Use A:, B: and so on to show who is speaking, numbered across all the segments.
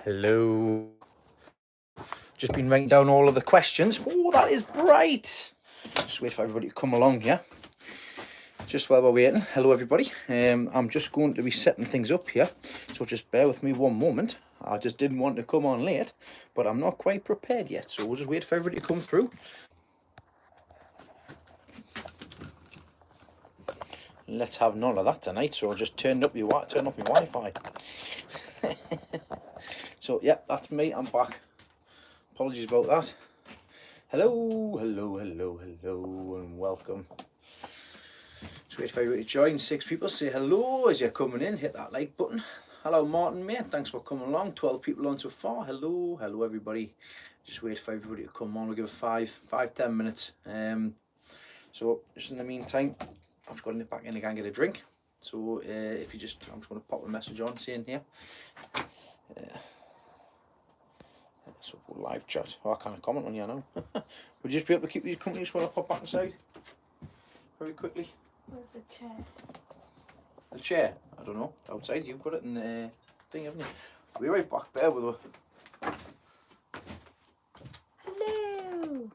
A: Hello. Just been writing down all of the questions. Oh, that is bright. Just wait for everybody to come along here. Just while we're waiting, hello everybody. I'm just going to be setting things up here, so just bear with me one moment. I just didn't want to come on late, but I'm not quite prepared yet, so we'll just wait for everybody to come through. Let's have none of that tonight, so I'll just turn off my Wi-Fi. So yeah, that's me, I'm back. Apologies about that. Hello, and welcome. Just wait for everybody to join. 6 people, say hello as you're coming in. Hit that like button. Hello Martin, mate, thanks for coming along. 12 people on so far. Hello everybody. Just wait for everybody to come on. We'll give it 5-10 minutes. So just in the meantime, I've got to nip back in again and get a drink. So if you just, I'm just going to pop a message on saying here. So live chat. Oh, I can't comment on you now. Would you just be able to keep these companies when I pop back inside? Very quickly.
B: Where's the chair?
A: The chair? I don't know. Outside, you've got it in the thing, haven't you? I'll be right back there with her.
B: Hello!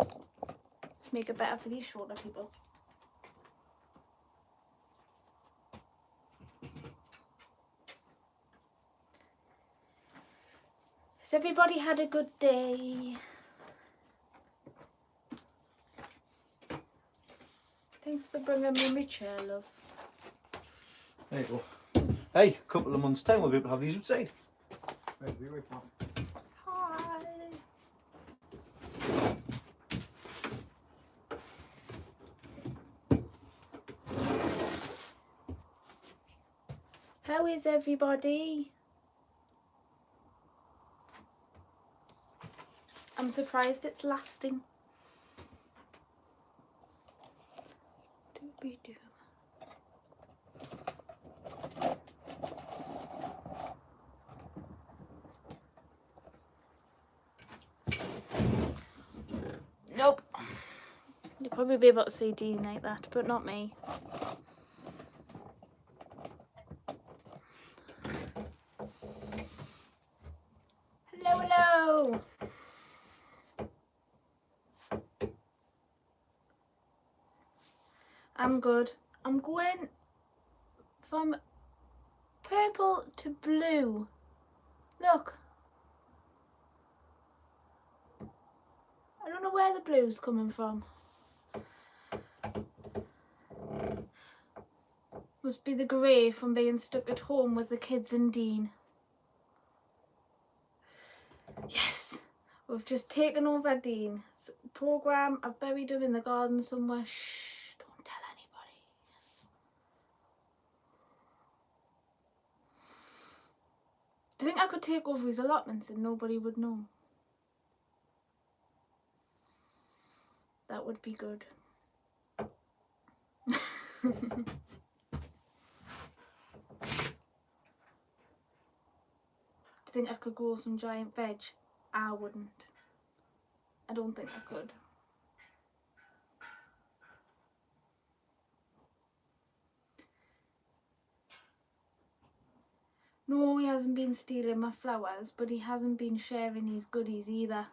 B: Let's make it better for these shorter people. Has everybody had a good day? Thanks for bringing me my chair, love.
A: There you go. Hey, a couple of months' time we'll be able to have these outside. Right, be right back.
B: Hi! How is everybody? I'm surprised it's lasting. Doobie-doo. Nope. You'll probably be able to see Dean like that, but not me. Hello! I'm good. I'm going from purple to blue. Look. I don't know where the blue's coming from. Must be the grey from being stuck at home with the kids and Dean. Yes! We've just taken over Dean's programme. I've buried him in the garden somewhere. Shh, don't tell anybody. Do you think I could take over his allotments and nobody would know? That would be good. Do you think I could grow some giant veg? I wouldn't. I don't think I could. No, he hasn't been stealing my flowers, but he hasn't been sharing his goodies either.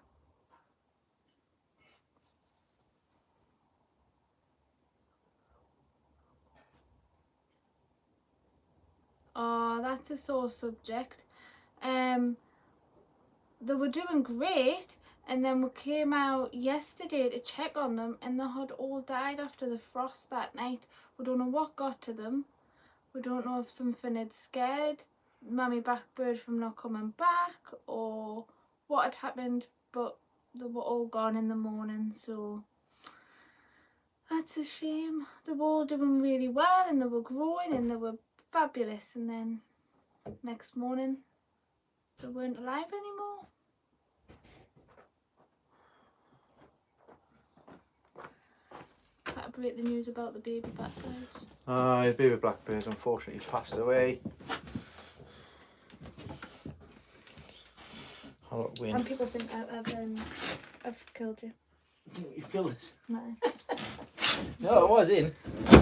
B: Oh, that's a sore subject. They were doing great, and then we came out yesterday to check on them, and they had all died after the frost that night. We don't know what got to them. We don't know if something had scared Mammy Blackbird from not coming back, or what had happened, but they were all gone in the morning, so that's a shame. They were all doing really well, and they were growing, and they were fabulous, and then next morning they weren't alive anymore. Had to break the news about the baby blackbirds.
A: The baby blackbirds unfortunately passed away.
B: And people think I've killed you.
A: You've killed us?
B: No.
A: No, I was in.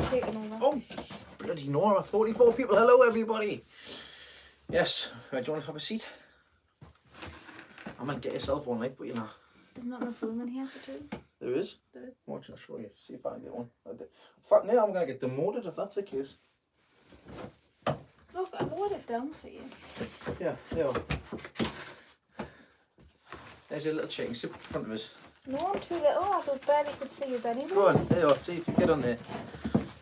B: Taken over.
A: Oh, bloody Nora. 44 people. Hello, everybody. Yes. Do you want to have a seat? I might get yourself one, like, but you know.
B: There's not enough room in here for two.
A: There is?
B: There is.
A: Watch, I'll show you. See if I can get one. In fact, now I'm going to get demoted if that's the case.
B: Look, I lowered it down for you.
A: Yeah, there you are. There's your little chicken. Sit in front of us.
B: No, I'm too little. I could barely could see us anyway.
A: Go on, there you are. See if you get on there.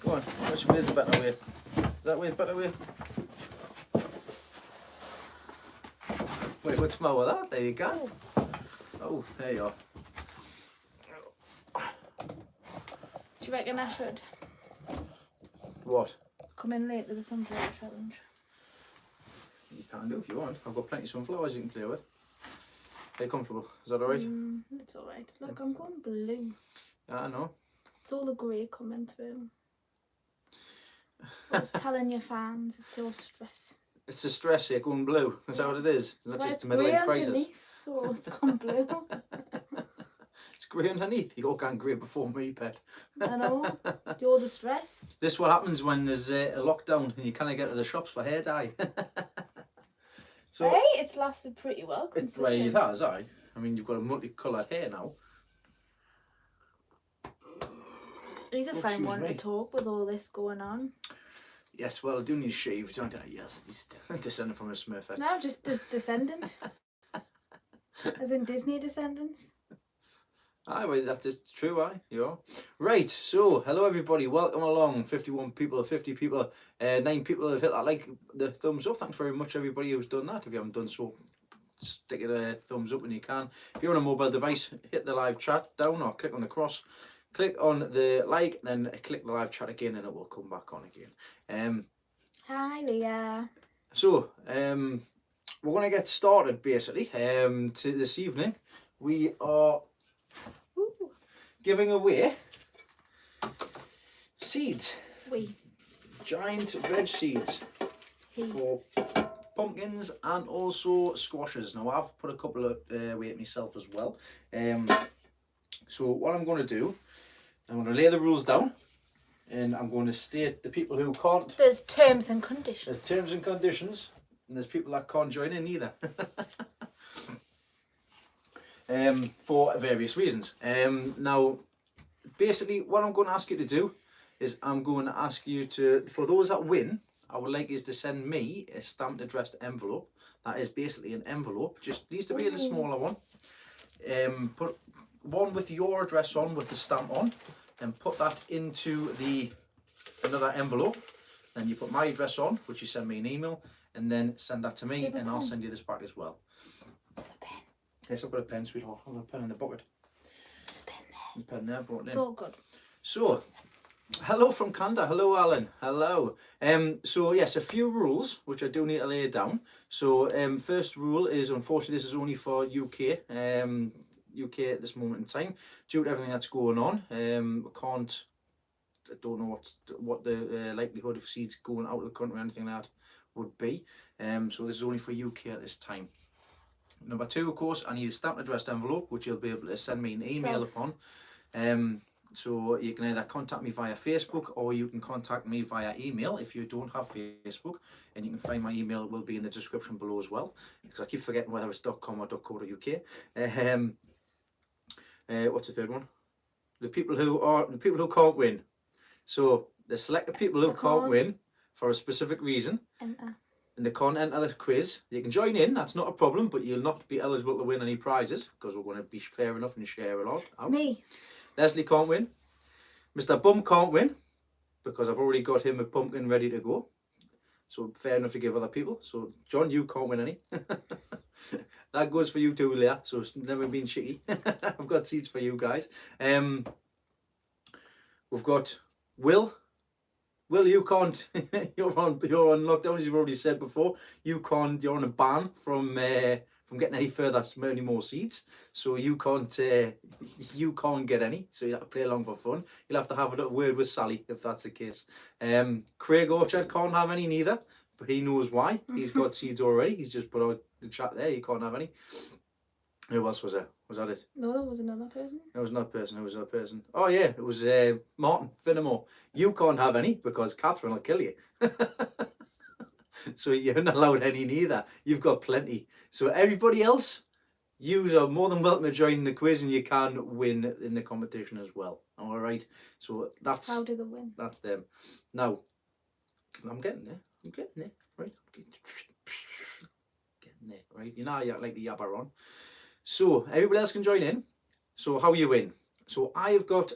A: Go on. Which way is a better way? Is that way a better way? Wait, what's the matter with that? There you go. Oh, there you are.
B: Do you reckon I should
A: What?
B: come in late to the sunflower challenge?
A: You can do if you want. I've got plenty of sunflowers you can play with. They're comfortable. Is that alright?
B: It's alright. Look, I'm going blue.
A: Yeah, I know.
B: It's all the grey coming through. I was telling your fans, it's your stress.
A: It's the stress here going blue. Is that what it is? It's not
B: Well,
A: just
B: it's
A: a middle-aged
B: grey
A: crisis.
B: underneath, so it's gone blue.
A: It's grey underneath. You all can't grey before me, pet.
B: I know. You're the stress.
A: This is what happens when there's a lockdown and you can't get to the shops for hair dye. So
B: Hey, it's lasted pretty well.
A: it's well, it has, I mean, you've got a multicoloured hair now.
B: He's a
A: Oh,
B: fine
A: excuse
B: one
A: me.
B: to talk with all this going on.
A: Yes, well, I do need a shave, don't I? Yes, he's descended from a Smurfette.
B: No, just descendant. As in Disney descendants.
A: Aye, well, that is true, aye, you are. Right, so, hello everybody, welcome along. 51 people, 50 people, 9 people have hit that like, the thumbs up. Thanks very much everybody who's done that. If you haven't done so, stick it a thumbs up when you can. If you're on a mobile device, hit the live chat down or click on the cross. Click on the like, then click the live chat again and it will come back on again.
B: Hi, Leah.
A: So, we're going to get started basically. To this evening, we are giving away seeds, giant veg seeds for pumpkins and also squashes. Now I've put a couple of away myself as well. So what I'm going to do, I'm going to lay the rules down and I'm going to state the people who can't.
B: There's terms and conditions.
A: There's terms and conditions and there's people that can't join in either. For various reasons. Now, basically, what I'm going to ask you to do is I'm going to ask you to, for those that win, I would like you to send me a stamped addressed envelope. That is basically an envelope, just needs to be a little smaller one. Put one with your address on, with the stamp on, and put that into another envelope. Then you put my address on, which you send me an email, and then send that to me, and I'll send you this back as well. Yes, I've got a pen, sweetheart. I've got a pen in the bucket.
B: There's a pen there.
A: A pen there, brought in.
B: It's all good.
A: So, hello from Canada. Hello, Alan. Hello. So yes, a few rules which I do need to lay down. So, first rule is, unfortunately, this is only for UK. UK at this moment in time, due to everything that's going on. I don't know what the likelihood of seeds going out of the country or anything like that would be. So this is only for UK at this time. Number 2, of course, I need a stamped addressed envelope, which you'll be able to send me an email upon. So you can either contact me via Facebook or you can contact me via email if you don't have Facebook, and you can find my email. It will be in the description below as well, because I keep forgetting whether it's .com or .co.uk. What's the third one? The people who can't win. So the selected people who can't win for a specific reason.
B: Enter.
A: And they can't enter the quiz. You can join in, that's not a problem, but you'll not be eligible to win any prizes because we're going to be fair enough and share a lot out.
B: Me.
A: Leslie can't win. Mr. Bum can't win because I've already got him a pumpkin ready to go. So fair enough to give other people. So John, you can't win any. That goes for you too, Leah. So it's never been shitty. I've got seats for you guys. We've got Will. Will, you can't. You're on lockdown, as you've already said before. You're on a ban from getting any further, any more seats. So you can't get any. So you have to play along for fun. You'll have to have a little word with Sally if that's the case. Craig Orchard can't have any neither, but he knows why. He's got seeds already. He's just put out the chat there. He can't have any. Who else was there? Was that it?
B: No, there was another person.
A: There was another person. Who was that person? Oh yeah, it was Martin Finnemore. You can't have any because Catherine will kill you. So you're not allowed any neither. You've got plenty. So everybody else, you are more than welcome to join the quiz, and you can win in the competition as well. All right. So that's
B: How do they win?
A: That's them. Now, I'm getting there. Right. Getting there. Right. You know, you like the yabber on. So everybody else can join in. So how you win? So I have got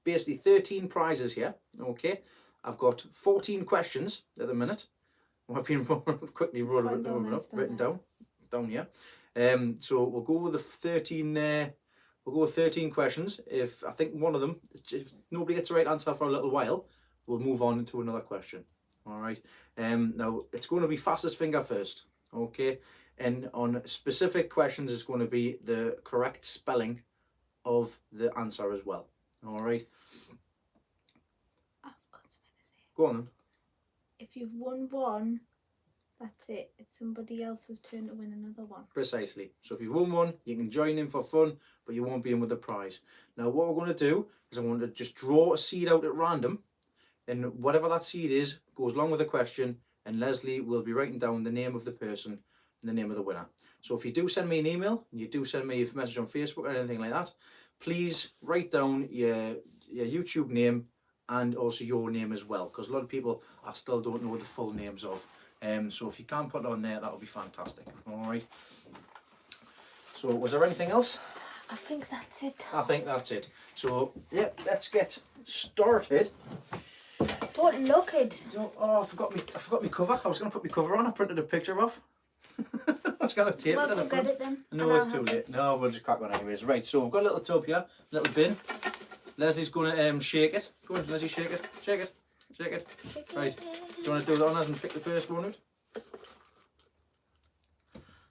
A: basically 13 prizes here. Okay. I've got 14 questions at the minute. I've been quickly written down here. So we'll go with the 13. We'll go with 13 questions. If I think one of them, if nobody gets the right answer for a little while, we'll move on to another question. All right. Now it's going to be fastest finger first. Okay. And on specific questions, it's going to be the correct spelling of the answer as well. All right.
B: I've got something to say.
A: Go on then.
B: If you've won one, that's it. It's somebody else's turn to win another one.
A: Precisely. So if you've won one, you can join in for fun, but you won't be in with the prize. Now what we're going to do is I'm going to just draw a seed out at random, and whatever that seed is goes along with the question, and Leslie will be writing down the name of the person and the name of the winner. So if you do send me an email, and you do send me a message on Facebook or anything like that, please write down your YouTube name and also your name as well, because a lot of people I still don't know the full names of. So if you can put it on there, that would be fantastic. All right. So was there anything else?
B: I think that's it.
A: I think that's it. So yeah, let's get started.
B: Don't look it.
A: Oh, I forgot my cover. I was going to put my cover on. I printed a picture off. I was going to tape it in the front.
B: It then.
A: No, it's too late. No, we'll just crack on anyways. Right. So we've got a little tub here, a little bin. Leslie's going to shake it. Go on, Leslie, shake it. Shake it. Shake it. Right. Do you want to do the honours and pick the first one out?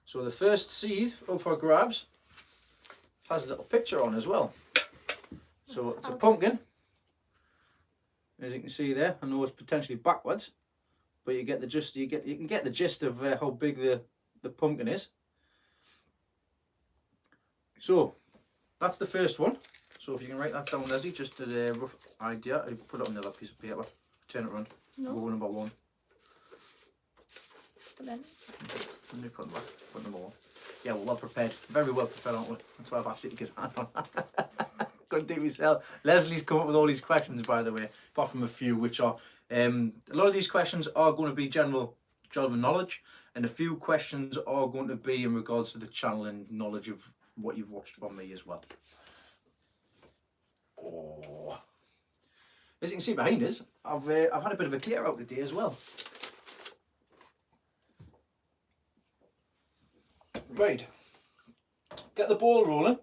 A: So the first seed up for grabs has a little picture on as well. So it's a pumpkin. As you can see there, I know it's potentially backwards, but you get the gist. You can get the gist of how big the pumpkin is. So that's the first one. So if you can write that down, Leslie, just a rough idea. I put it on the other piece of paper. Turn it around.
B: No.
A: Go number one.
B: But then.
A: Let me put it back. Put number one. Yeah, well prepared. Very well prepared, aren't we? That's why I've asked you to get hand on. Couldn't do it myself. Leslie's come up with all these questions, by the way, apart from a few, which are a lot of these questions are going to be general knowledge, and a few questions are going to be in regards to the channel and knowledge of what you've watched from me as well. Oh. As you can see behind us, I've had a bit of a clear out today as well. Right, get the ball rolling.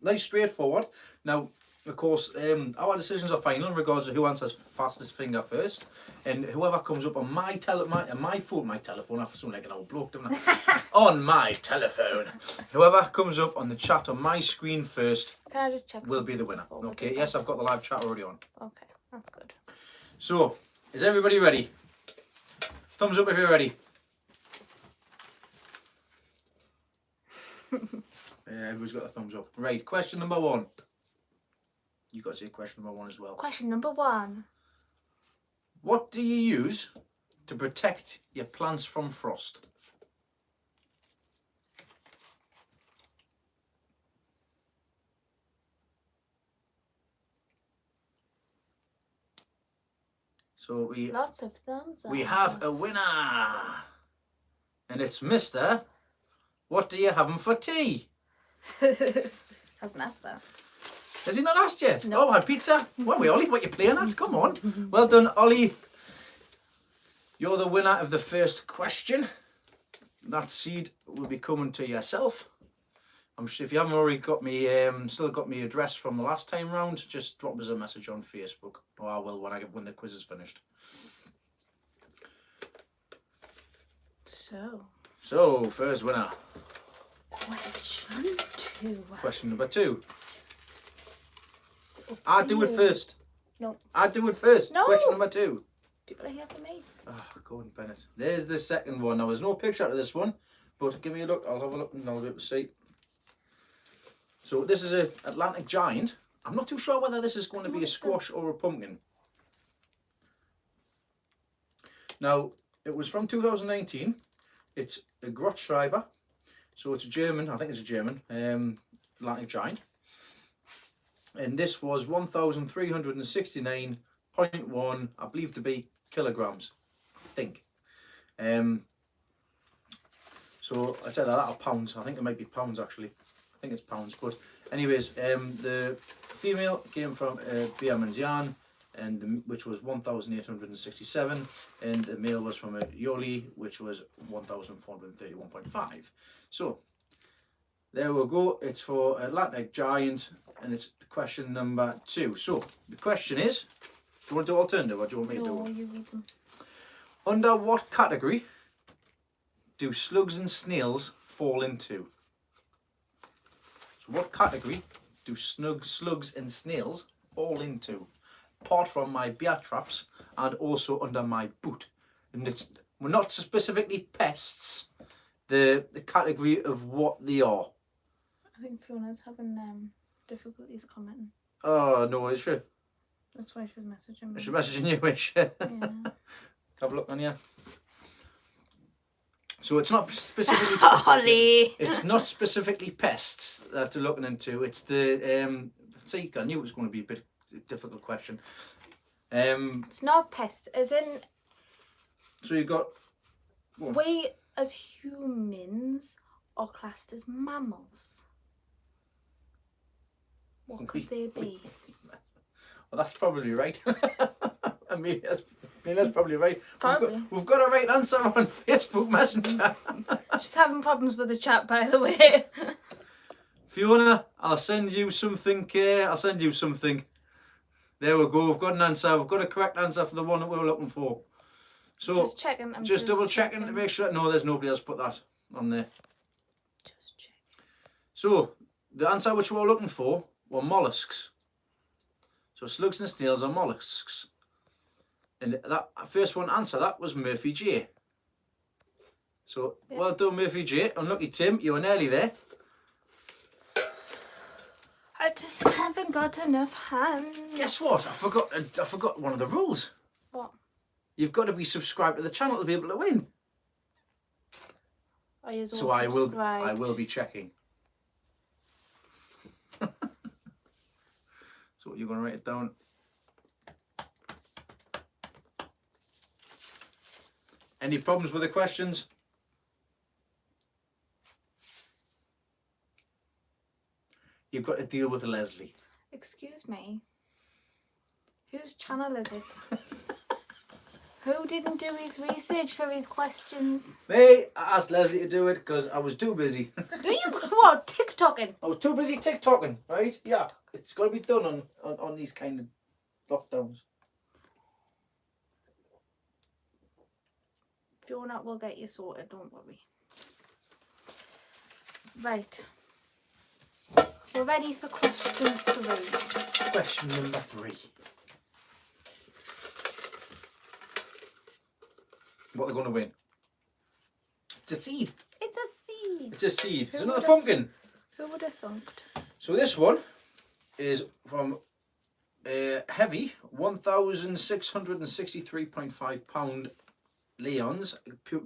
A: Nice, straightforward. Now, of course, our decisions are final in regards to who answers fastest finger first, and whoever comes up on my telephone, I sound like an old bloke, don't I? On my telephone, whoever comes up on the chat on my screen first,
B: Can I just check?
A: Will be the winner. Okay, yes, I've got the live chat already on.
B: Okay, that's good.
A: So, is everybody ready? Thumbs up if you're ready. Everybody's got a thumbs up. Right, question number one. You've got to say question number one as well.
B: Question number one.
A: What do you use to protect your plants from frost? So
B: Lots of thumbs up.
A: We have a winner. And it's Mr. What do you having for tea?
B: Hasn't asked that.
A: Has he not asked yet?
B: No.
A: Oh, I had pizza. Well, we Ollie, what you playing at? Come on. Well done, Ollie. You're the winner of the first question. That seed will be coming to yourself. I'm sure if you haven't already got me, still got me address from the last time round, just drop us a message on Facebook. Or I will when the quiz is finished. So first winner.
B: Question two.
A: Question number two. I'll do it first.
B: No.
A: I'll do it first.
B: No.
A: Question number two.
B: People are here for me.
A: Oh, Gordon Bennett. There's the second one. Now, there's no picture of this one, but give me a look. I'll have a look and I'll be able to see. So this is an Atlantic giant. I'm not too sure whether this is going to be a squash or a pumpkin. Now, it was from 2019. It's a Grotschreiber. So it's a German, I think it's a German, Atlantic giant. And this was 1,369.1, I believe to be kilograms, I think. So I said that, or pounds, I think it might be pounds actually. I think it's pounds, but anyways, the female came from Biamanzian, and which was 1,867, and the male was from a Yoli, which was 1,431.5. So there we go. It's for Atlantic giant, and it's question number 2. So the question is, do you want to do alternative, or do you want me to do it?
B: No, you read them.
A: Under what category do slugs and snails fall into? So what category do slugs and snails fall into? Apart from my bear traps and also under my boot. And we're not specifically pests, the category of what they are.
B: I think Fiona's having difficulties commenting.
A: Oh, no, is she?
B: That's why she's messaging me.
A: She's messaging you, is she?
B: Yeah.
A: Have a look on you. So it's not specifically...
B: Holly!
A: It's not specifically pests that they're looking into. It's the... see, I knew it was going to be a bit difficult question.
B: It's not pests, as in...
A: So you got...
B: We, as humans, are classed as mammals. What could they be?
A: Well, that's probably right. I mean, that's probably right.
B: Probably.
A: We've got a right answer on Facebook Messenger.
B: She's having problems with the chat, by the way.
A: Fiona, I'll send you something. There we go. We've got an answer. We've got a correct answer for the one that we were looking for. So
B: just checking.
A: Just double checking to make sure. No, there's nobody else put that on there.
B: Just check.
A: So the answer which we were looking for were mollusks. So slugs and snails are mollusks. And that first one answer, that was Murphy J. So well done, Murphy J. Unlucky Tim, you were nearly there.
B: I just haven't got enough hands.
A: Guess what? I forgot one of the rules.
B: What?
A: You've got to be subscribed to the channel to be able to win.
B: So
A: I will be checking. So you're going to write it down. Any problems with the questions? You've got to deal with Leslie.
B: Excuse me. Whose channel is it? Who didn't do his research for his questions?
A: Me, I asked Leslie to do it because I was too busy.
B: Do you what? TikToking?
A: I was too busy TikToking, right? Yeah, it's got to be done on these kind of lockdowns.
B: Fiona will get you sorted, don't worry. Right. We're ready for question 3.
A: Question number 3. What they're going to win? It's a seed.
B: It's a seed.
A: It's a seed.
B: Who
A: It's another
B: would've-
A: pumpkin.
B: Who would have thunked?
A: So this one is from heavy 1,663.5 pound Leon's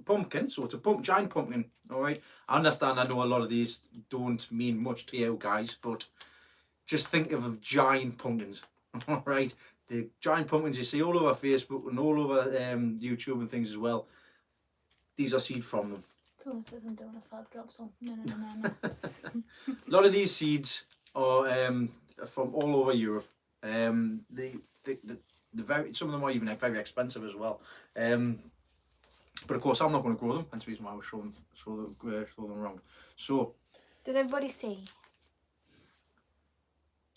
A: pumpkin. So it's a giant pumpkin. All right. I understand. I know a lot of these don't mean much to you guys, but just think of giant pumpkins. All right. The giant pumpkins you see all over Facebook and all over YouTube and things as well. These are seed from them.
B: Fiona says I'm doing a fab job, so no.
A: A lot of these seeds are from all over Europe. The some of them are even very expensive as well. But of course, I'm not going to grow them. That's the reason why I was showing them wrong. So,
B: Did everybody see?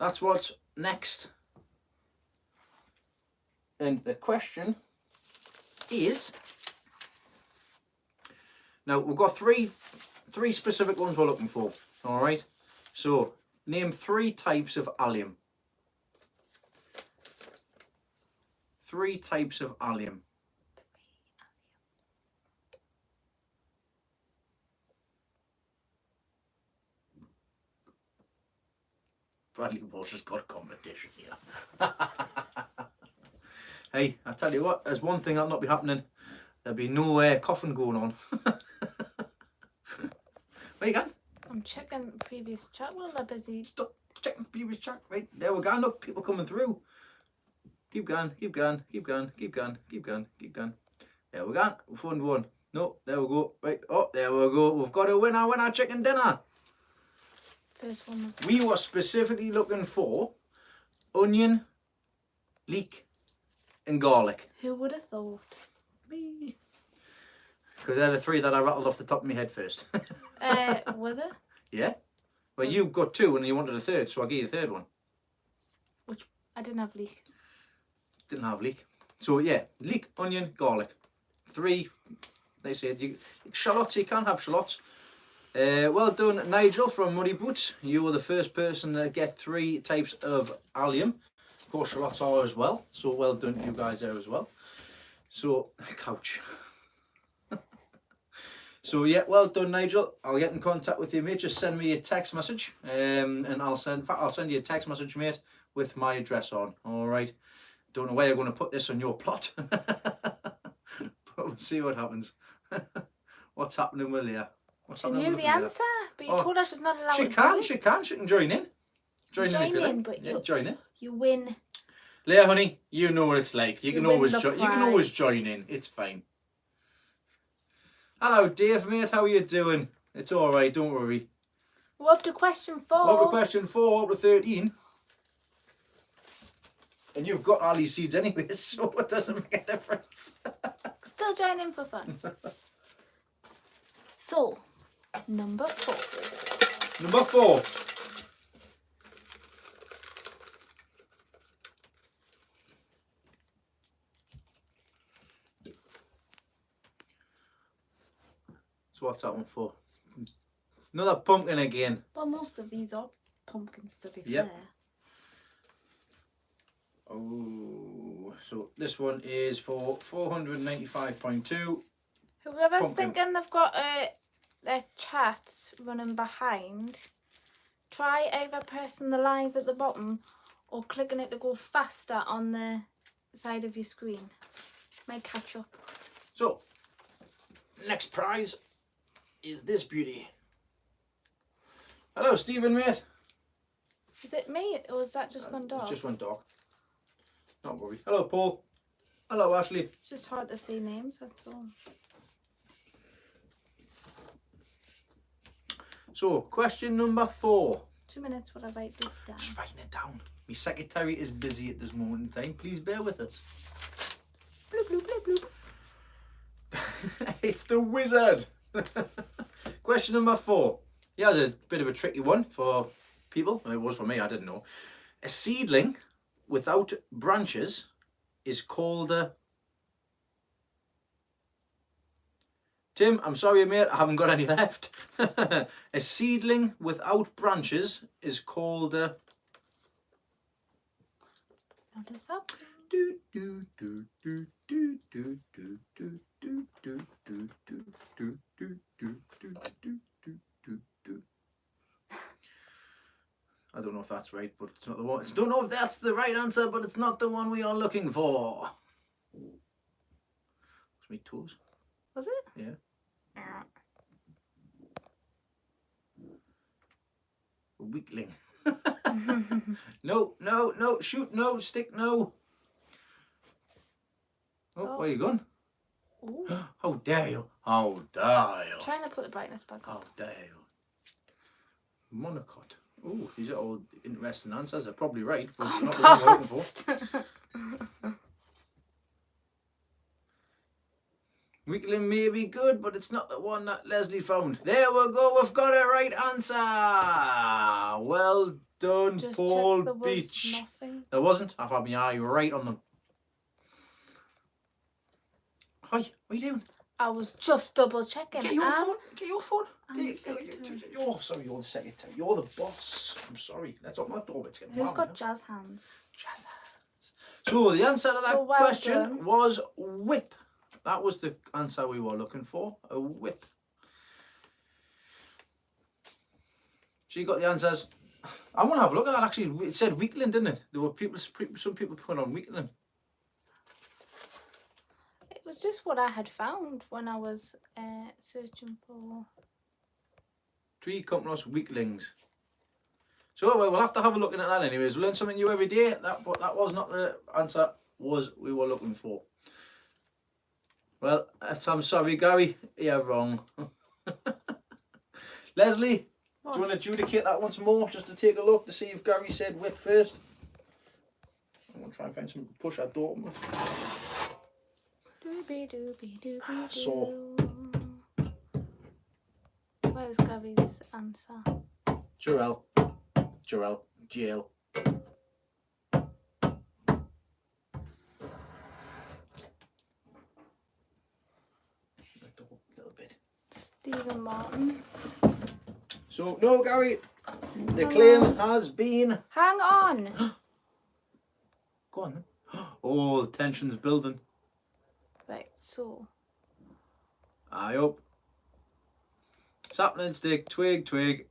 A: that's what's next. And the question is, now we've got three specific ones we're looking for. All right. So, name 3 types of allium. 3 types of allium. Bradley Walsh has got a competition here. Hey, I tell you what, there's one thing that'll not be happening. There'll be no coffin going on. Where you going?
B: I'm checking the previous chat while they're busy.
A: Stop checking the previous chat. Right, there we go. Look, people coming through. Keep going, keep going, keep going, keep going, keep going, keep going. There we go. We found one. No, there we go. Right, oh, there we go. We've got a winner chicken dinner.
B: First one was...
A: We were specifically looking for onion, leek, and garlic.
B: Who would have thought?
A: Me. Because they're the three that I rattled off the top of my head first.
B: Was it?
A: Yeah. Well, you got two and you wanted a third, so I gave you the third one.
B: Which I didn't have leek.
A: Didn't have leek. So yeah, leek, onion, garlic. Three. They said shallots. You can have shallots. Well done, Nigel from Muddy Boots. You were the first person to get 3 types of allium. Of course, shallots are as well. So well done, you guys there as well. So couch. So yeah, well done, Nigel. I'll get in contact with you, mate. Just send me a text message, and I'll send you a text message, mate, with my address on. All right. Don't know where you're going to put this on your plot, but we'll see what happens. What's happening with Leah?
B: She knew the answer, but you told her she's not allowed to do it.
A: She can join in. Join in if you like.
B: But
A: yeah, join in.
B: You win.
A: Leah, honey, you know what it's like. You can always join in. It's fine. Hello, Dave, mate. How are you doing? It's all right. Don't worry.
B: We're up to question 4.
A: We're up to question 4, up to 13. And you've got Ali seeds anyway, so it doesn't make a difference.
B: Still join in for fun. So, number 4.
A: Number 4. So what's that one for? Another pumpkin again.
B: Well, most of these are pumpkins, to be
A: Yep.
B: fair.
A: Oh, so this one is for 495.2.
B: Whoever's
A: Pumpkin.
B: thinking they've got their chats running behind, try either pressing the live at the bottom or clicking it to go faster on the side of your screen. Might catch up.
A: So, next prize is this beauty. Hello, Stephen, mate.
B: Is it me or has that just gone dark?
A: It just went dark. Not worry. Hello, Paul. Hello, Ashley.
B: It's just hard to see names, that's all.
A: So, question number 4.
B: 2 minutes while I write this down.
A: Just writing it down. My secretary is busy at this moment in time. Please bear with us.
B: Bloop, bloop, bloop, bloop.
A: It's the wizard. Question number 4. Yeah, it's a bit of a tricky one for people. It was for me, I didn't know. A seedling without branches is called a... Tim, I'm sorry, mate, I haven't got any left. A seedling without branches is called a...
B: Notice up.
A: Do do do do do do do do do do do do do do do do do do. I don't know if that's right, but it's not the one. I don't know if that's the right answer, but it's not the one we are looking for. It's my toes.
B: Was it?
A: Yeah. A weakling. No, no, no, shoot, no, stick, no. Oh, where you going?
B: Ooh.
A: How dare you? How dare you?
B: Trying to put the brightness back
A: How
B: up.
A: dare you? Monocot. Oh, these are all interesting answers. They're probably right, but not the one we're looking for.
B: Compost.
A: Weakling may be good, but it's not the one that Leslie found. There we go. We've got a right answer. Well done,
B: Just
A: Paul
B: check there was
A: Beach.
B: nothing.
A: There wasn't. I've had my eye right on them. Hi, what are you doing?
B: I was just double checking.
A: Get your phone. Get your phone.
B: I'm the secretary.
A: You're sorry. You're the secretary. You're the boss. I'm sorry. Let's open that door. It's getting
B: Who's
A: loud
B: got
A: now.
B: jazz hands?
A: Jazz hands. So the answer to that
B: So well
A: question
B: done.
A: was whip. That was the answer we were looking for. A whip. So you got the answers. I want to have a look at that. Actually, it said weakling, didn't it? There were some people put on weakling.
B: It was just what I had found when I was searching for.
A: 3 Complos weaklings. So we'll have to have a look at that anyways. We learn something new every day. That was not the answer we were looking for. Well, I'm sorry, Gary. You're wrong. Leslie,
B: What?
A: do you want to adjudicate that once more, just to take a look to see if Gary said whip first? I'm going to try and find something to push our door with. So.
B: Where's Gary's answer?
A: Jarell, jail. A little bit.
B: Stephen Martin.
A: So, no, Gary, the claim has been...
B: Hang on.
A: Go on then. Oh, the tension's building.
B: Right, so.
A: Aye up. Sapling, stick, twig.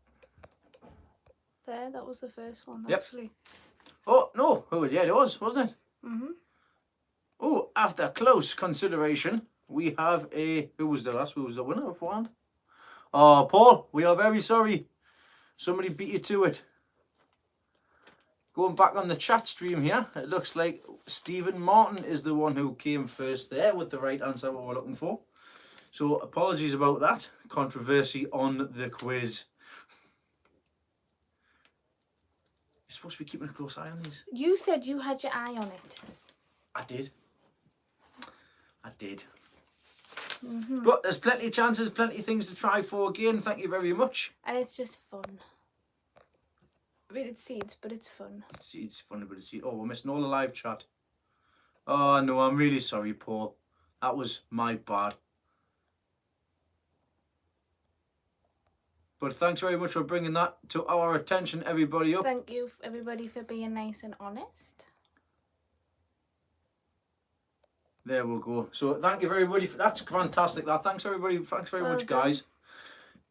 B: There, that was the first one,
A: Yep.
B: actually.
A: Oh, no. Oh, yeah, it was, wasn't it?
B: Mm-hmm.
A: Oh, after close consideration, we have a... Who was the winner beforehand? Oh, Paul, we are very sorry. Somebody beat you to it. Going back on the chat stream here, it looks like Stephen Martin is the one who came first there with the right answer we were looking for. So apologies about that. Controversy on the quiz. You're supposed to be keeping a close eye on these.
B: You said you had your eye on it.
A: I did.
B: Mm-hmm.
A: But there's plenty of chances, plenty of things to try for again. Thank you very much.
B: And it's just fun. I mean, it's seeds, but it's fun.
A: It's funny, but it's... Oh, we're missing all the live chat. Oh, no, I'm really sorry, Paul. That was my bad. But thanks very much for bringing that to our attention, everybody. Up.
B: Thank you, everybody, for being nice and honest.
A: There we go. So thank you everybody for that's fantastic. That thanks everybody. Thanks very much, guys.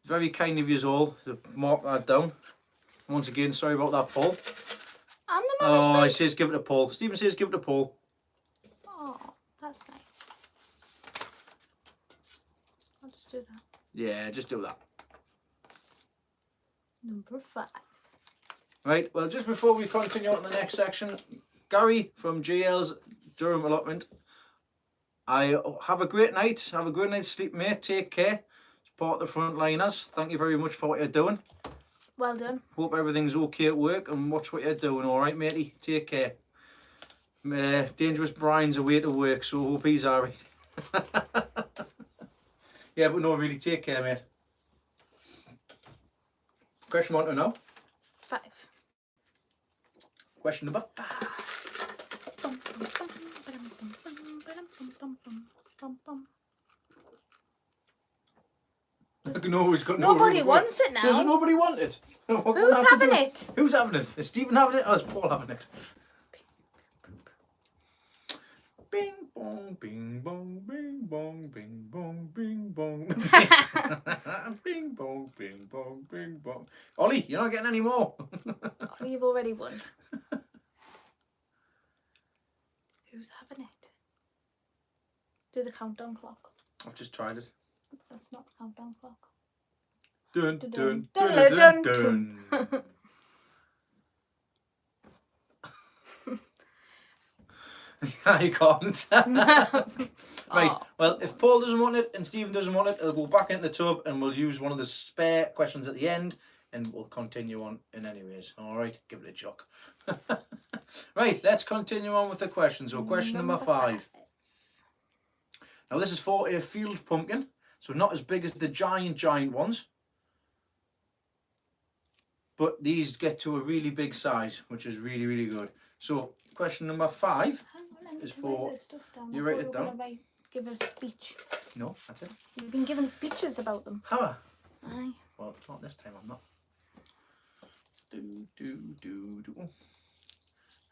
A: It's very kind of you all to mark that down. Once again, sorry about that, Paul.
B: I'm the management.
A: Oh, he says give it to Paul. Stephen says give it to Paul.
B: Oh, that's nice. I'll just do that.
A: Yeah, just do that.
B: Number 5.
A: Right. Well, just before we continue on to the next section, Gary from GL's Durham allotment. I have a great night. Have a good night's sleep, mate. Take care. Support the frontliners. Thank you very much for what you're doing.
B: Well done.
A: Hope everything's okay at work and watch what you're doing. All right, matey. Take care. Dangerous Brian's away to work, so hope he's all right. Yeah, but no, really, take care, mate. Question 1 to know.
B: 5.
A: Question number 5. No, it's got
B: Nobody wants it now.
A: So does nobody want it?
B: Who's having it?
A: Who's having it? Is Stephen having it or is Paul having it? Bing bong, bing bong, bing bong, bing bong, bing bong. Bing bong, bing bong, bing bong. Ollie, you're not getting any more.
B: You've already won. Who's having it? Do the countdown clock.
A: I've just tried it.
B: That's not the countdown clock.
A: Dun
B: Dun,
A: dun
B: dun,
A: dun
B: dun,
A: dun.
B: dun.
A: I can't. Right,
B: Oh.
A: well, if Paul doesn't want it and Stephen doesn't want it, it'll go back into the tub and we'll use one of the spare questions at the end and we'll continue on in anyways. All right, give it a chuck. Right, let's continue on with the questions. So question number 5. Now this is for a field pumpkin, so not as big as the giant ones. But these get to a really big size, which is really, really good. So question number 5 is for... You write it down?
B: Give a speech.
A: No, that's it.
B: You've been given speeches about them.
A: Have I?
B: Aye.
A: Well, not this time, I'm not. Do.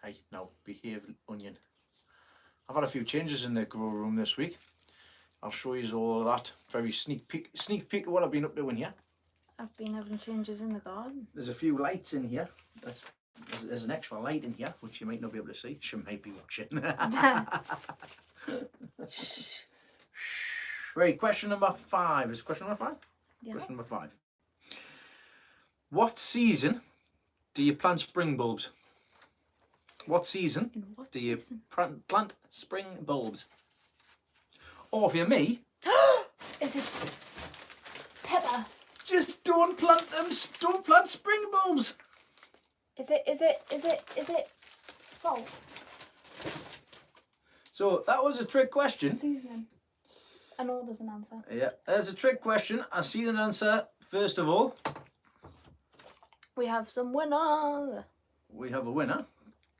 A: Hey, now, behave, onion. I've had a few changes in the grow room this week. I'll show you all of that. Very sneak peek of what I've been up doing here.
B: I've been having changes in the garden.
A: There's a few lights in here. There's an extra light in here, which you might not be able to see. She might be watching. Right, question number 5. Is question number 5?
B: Yeah.
A: Question number 5. What season do you plant spring bulbs? What season
B: In what
A: do you
B: season?
A: plant spring bulbs? Or if you're me,
B: Is it pepper?
A: just don't plant them. Don't plant spring bulbs.
B: Is it salt?
A: So that was a trick question.
B: Seasoning. I know there's an answer.
A: Yeah, there's a trick question. I see an answer. First of all,
B: We have some winners.
A: we have a winner.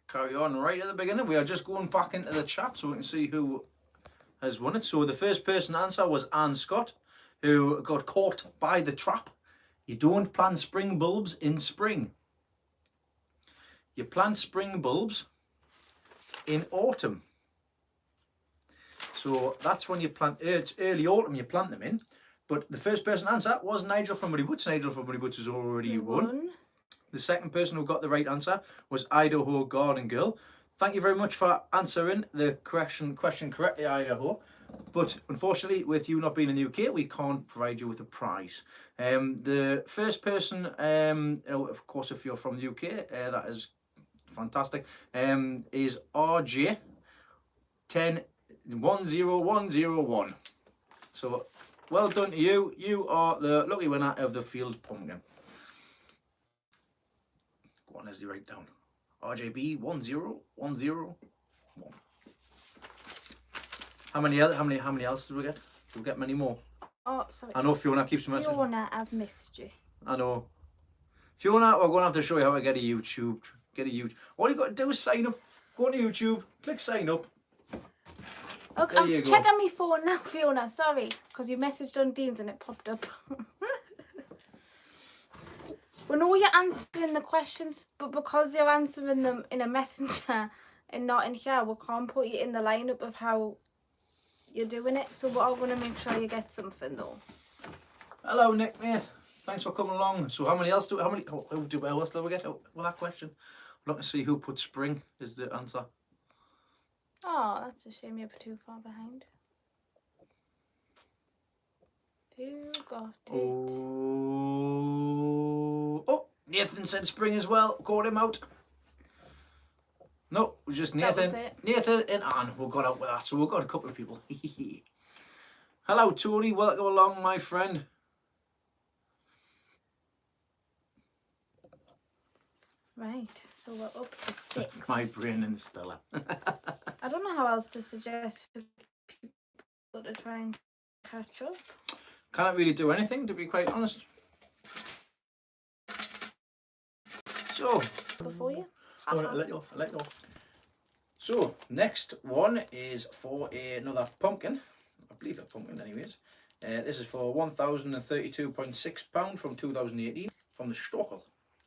A: Carry on right at the beginning. We are just going back into the chat so we can see who has won it. So the first person to answer was Anne Scott, who got caught by the trap. You don't plant spring bulbs in spring. You plant spring bulbs in autumn. So that's when you plant. It's early autumn you plant them in. But the first person to answer was Nigel from Muddy Boots. Nigel from Muddy Boots has already won. The second person who got the right answer was Idaho Garden Girl. Thank you very much for answering the question correctly, Idaho. But unfortunately, with you not being in the UK, we can't provide you with a prize. The first person, of course, if you're from the UK, that is fantastic, is RJ 10101. So well done to you. You are the lucky winner of the field pumpkin. Go on, Leslie, write down. RJB 10101. How many else did we get? Did we get many more?
B: Oh, sorry.
A: I know Fiona keeps messaging.
B: Fiona, I've missed you.
A: I know. Fiona, we're going to have to show you how to get a YouTube. All you got to do is sign up. Go to YouTube, click sign up.
B: Okay,
A: There you go.
B: check on my phone now, Fiona. Sorry, because you messaged on Dean's and it popped up. We know you're answering the questions, but because you're answering them in a messenger and not in here, we can't put you in the lineup of how you're doing it. So we're all going to make sure you get something though.
A: Hello, Nick, mate. Thanks for coming along. So how else do we get with that question? We're looking to see who put spring is the answer.
B: Oh, that's a shame you're too far behind. Who got it?
A: Oh, Nathan said spring as well. Called him out. No, it was just Nathan.
B: That was it.
A: Nathan and Anne. We got out with that, so we've got a couple of people. Hello, Tony. Welcome along, my friend.
B: Right, so we're up to 6.
A: My brain and Stella.
B: I don't know how else to suggest for people to try and catch up.
A: Can't really do anything, to be quite honest. So,
B: Before you?
A: I let you off. So, next one is for another pumpkin. I believe a pumpkin, anyways. This is for £1,032.6 from 2018 from the Stockel.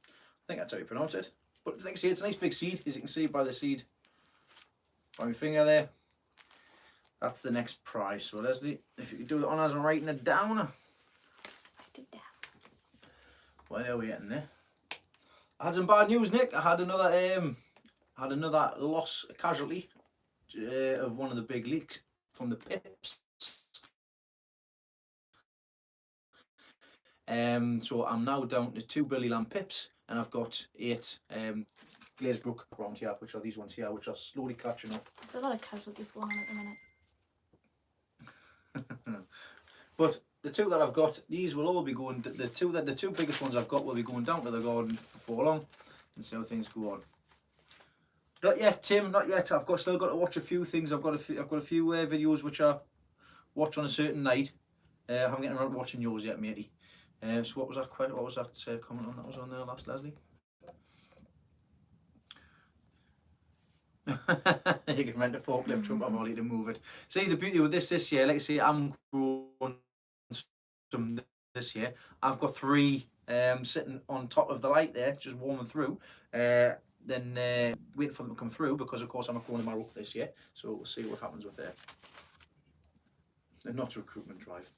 A: I think that's how you pronounce it. But like I say, it's a nice big seed, as you can see by the seed. By my finger there. That's the next prize. So Leslie, if you could do the honours and writing it down.
B: Write it down.
A: Well, there we're getting there. I had some bad news, Nick. I had another loss, a casualty of one of the big leaks from the pips. So I'm now down to 2 Billy Lamb pips, and I've got 8 Glazebrook around here, which are these ones here, which are slowly catching up.
B: There's a lot of casualties going on at the minute.
A: But the 2 that I've got, these will all be going. The two biggest ones I've got will be going down to the garden before long, and see how things go on. Not yet, Tim. Not yet. I've still got to watch a few things. I've got a few videos which I watch on a certain night. I haven't getting around to watching yours yet, matey. So what was that comment on that was on there last, Leslie? You can rent a forklift truck or Ollie to move it. See, the beauty with this year, like I say, I'm growing some this year. I've got 3 sitting on top of the light there, just warming through. Then waiting for them to come through, because of course I'm not going to my rook this year. So we'll see what happens with that. And not a recruitment drive.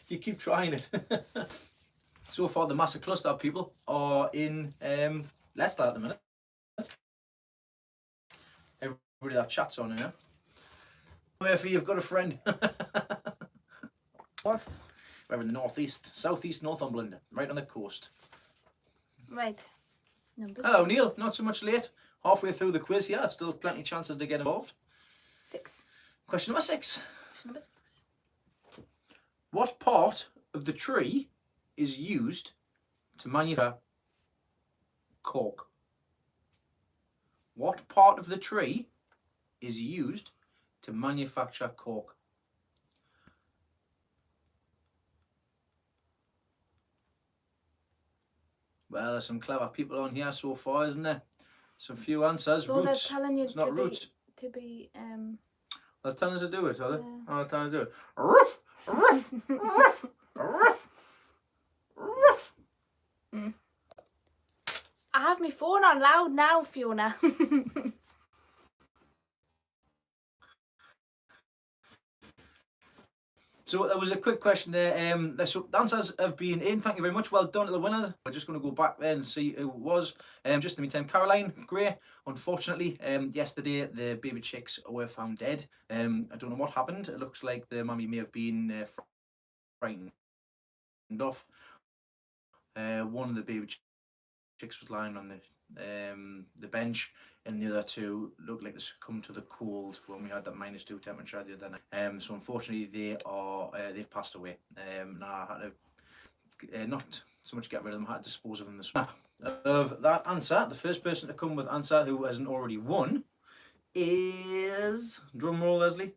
A: You keep trying it. So far, the massive cluster of people are in Leicester at the minute. Everybody that chats on here. Murphy, you've got a friend. We're in the northeast, southeast Northumberland, right on the coast.
B: Right. Number
A: Hello,
B: 6.
A: Neil. Not so much late. Halfway through the quiz here. Still plenty of chances to get involved.
B: 6.
A: Question number 6.
B: Question number 6.
A: What part of the tree is used to manufacture cork? What part of the tree is used to manufacture cork? Well, there's some clever people on here so far, isn't there? Some few answers.
B: So
A: roots.
B: they're telling you
A: It's not roots.
B: to be
A: They're telling us to do it, are they?
B: Yeah.
A: Oh, they're telling us to do it. Ruff, ruff, ruff, ruff, ruff.
B: I have my phone on loud now, Fiona.
A: So there was a quick question there. So the answers have been in. Thank you very much. Well done to the winners. We're just going to go back there and see who it was. Just in the meantime, Caroline Gray. Unfortunately, yesterday the baby chicks were found dead. I don't know what happened. It looks like the mummy may have been frightened off. One of the baby chicks was lying on the bench, and the other two looked like they succumbed to the cold when we had that -2 temperature the other night. So unfortunately they've passed away. Now I had to not so much get rid of them, I had to dispose of them this morning. Of that answer, the first person to come with answer who hasn't already won is, drum roll, Leslie.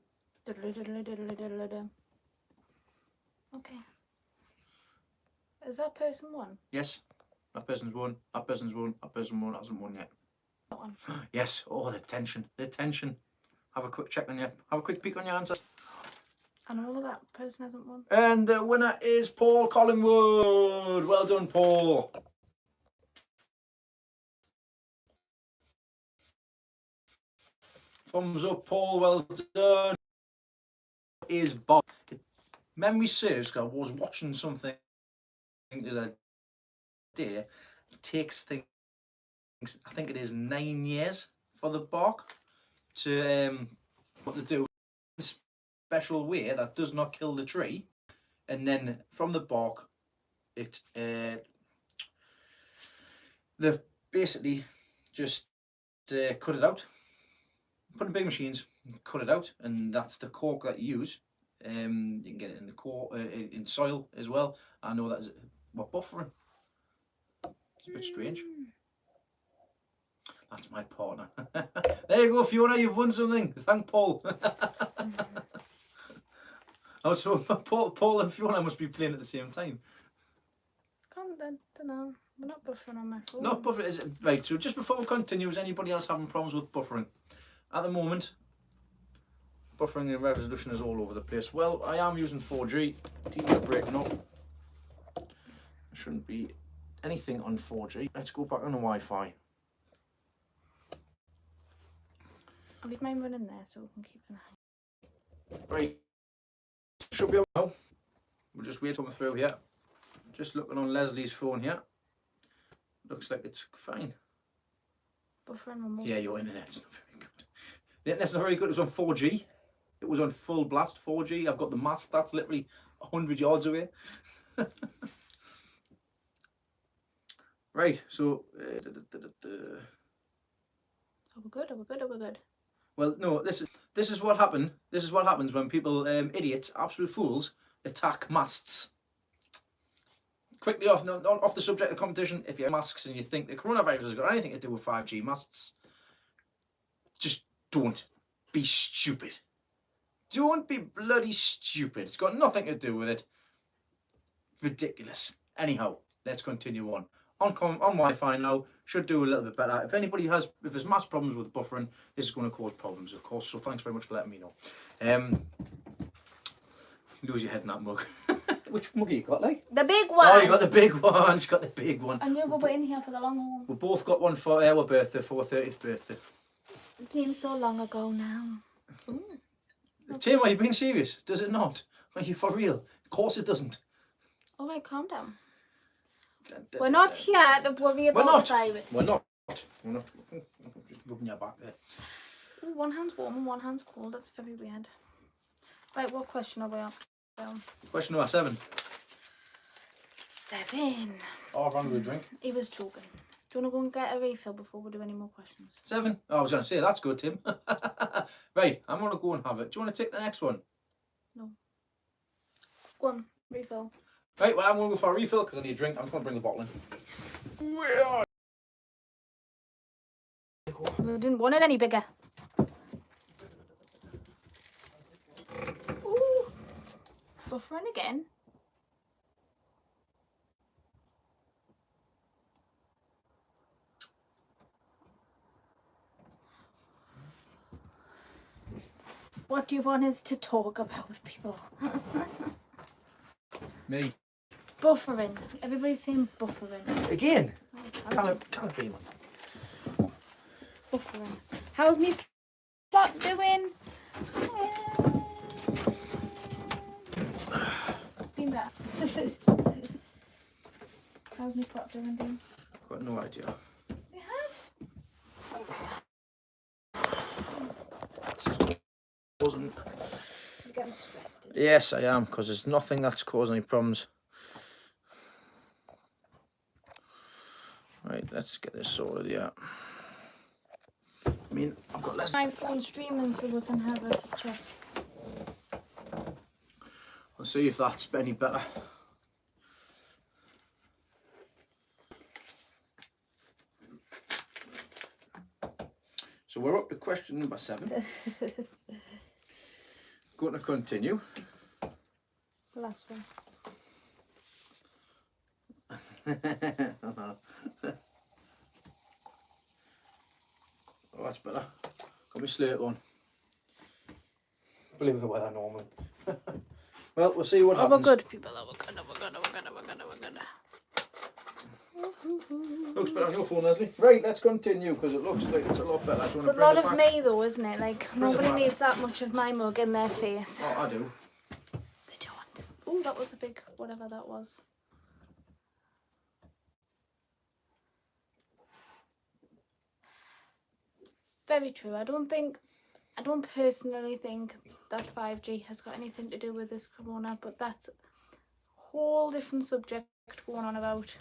B: Okay. Is that person won?
A: Yes, that person's won. That person's won. That person won. Hasn't won yet.
B: That one.
A: Yes. Oh, the tension. The tension. Have a quick check on your. Have a quick peek on your answer.
B: And all of that person hasn't won.
A: And the winner is Paul Collingwood. Well done, Paul. Thumbs up, Paul. Well done. Is Bob. Memory serves, I was watching something the other day. It takes things, I think it is 9 years for the bark to what to do in a special way that does not kill the tree, and then from the bark it they basically just cut it out, put in big machines, cut it out, and that's the cork that you use. You can get it in the core, in soil as well. I know that's what buffering. It's a bit strange. That's my partner. There you go, Fiona. You've won something. Thank Paul. Oh, so Paul and Fiona must be playing at the same time.
B: Don't know. We're not buffering on my phone.
A: Not buffering. Right. So just before we continue, is anybody else having problems with buffering? At the moment, buffering and resolution is all over the place. Well, I am using 4G. TV's breaking up. There shouldn't be anything on 4G. Let's go back on the Wi-Fi.
B: I'll leave mine running there so we can keep an eye.
A: Right. Should be able now. We'll just wait on through here. Just looking on Leslie's phone here. Looks like it's fine.
B: Buffering remote.
A: Yeah, your internet's not very good. The internet's not very good. It was on 4G. It was on full blast 4G. I've got the mast that's literally 100 yards away. Right, so
B: Are we good? Are we good? Are we good?
A: well, no, this is what happened. This is what happens when people, idiots, absolute fools, attack masts. Quickly off the subject of competition, if you have masks and you think the coronavirus has got anything to do with 5G masts, just don't be stupid. Don't be bloody stupid. It's got nothing to do with it. Ridiculous. Anyhow, let's continue on. On Wi-Fi now, should do a little bit better. If there's mass problems with buffering, this is going to cause problems, of course. So thanks very much for letting me know. Lose your head in that mug. Which mug you got, like?
B: The big one.
A: Oh, you got the big one. She got the big one.
B: I knew we were in here for the long haul.
A: We both got one for our birthday, for our 30th birthday.
B: It seems so long ago now. Ooh.
A: Tim, are you being serious? Does it not? Are you for real? Of course it doesn't.
B: All right, calm down. We're not here to worry about the virus.
A: We're not. Just rubbing your back there.
B: Ooh, one hand's warm and one hand's cold. That's very weird. Right, what question are we on?
A: Question number 7.
B: 7.
A: Oh, I've run with a drink.
B: He was joking. Do you want to go and get a refill before we do any more questions?
A: 7. Oh, I was going to say, that's good, Tim. Right, I'm going to go and have it. Do you want to take the next one?
B: No. Go on, refill.
A: Right, well, I'm going to go for a refill because I need a drink. I'm just going to bring the bottle in. Where are
B: We didn't want it any bigger. Ooh. Buffering again. What do you want us to talk about, people?
A: Me.
B: Buffering. Everybody's saying buffering.
A: Again?
B: Oh,
A: Can it be, man?
B: buffering. How's me plot doing? It's been better. How's me plot doing, Dean?
A: I've got no idea.
B: You have?
A: Wasn't.
B: You're getting stressed.
A: Yes, I am, because there's nothing that's causing any problems. Right, let's get this sorted, yeah. I mean, I've got less.
B: My phone streaming so we can have a picture.
A: I'll see if that's any better. So we're up to question number 7. Going to continue.
B: The last one.
A: Oh, that's better. Got me slate on. Believe the weather normally. Well, we'll see what happens.
B: Oh, we're good, people. Oh, we're good. Oh, we're good. Oh, we're good. Oh, we're good. Oh, we're good.
A: Looks better on your phone, Leslie. Right, let's continue because it looks like it's a lot better.
B: It's a lot of me, though, isn't it? Like, nobody needs that much of my mug in their face.
A: Oh, I do.
B: They don't. Oh, that was a big whatever that was. Very true. I don't personally think that 5G has got anything to do with this corona, but that's a whole different subject going on about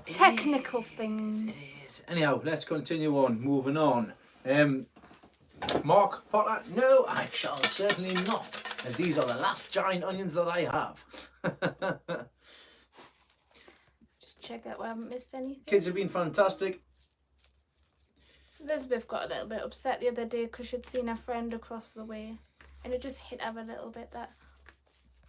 B: technical things.
A: It is. Anyhow, let's continue on. Moving on. Mark Potter? No, I shall certainly not, as these are the last giant onions that I have.
B: Just check out we haven't missed anything.
A: Kids have been fantastic.
B: Elizabeth got a little bit upset the other day because she'd seen her friend across the way, and it just hit her a little bit that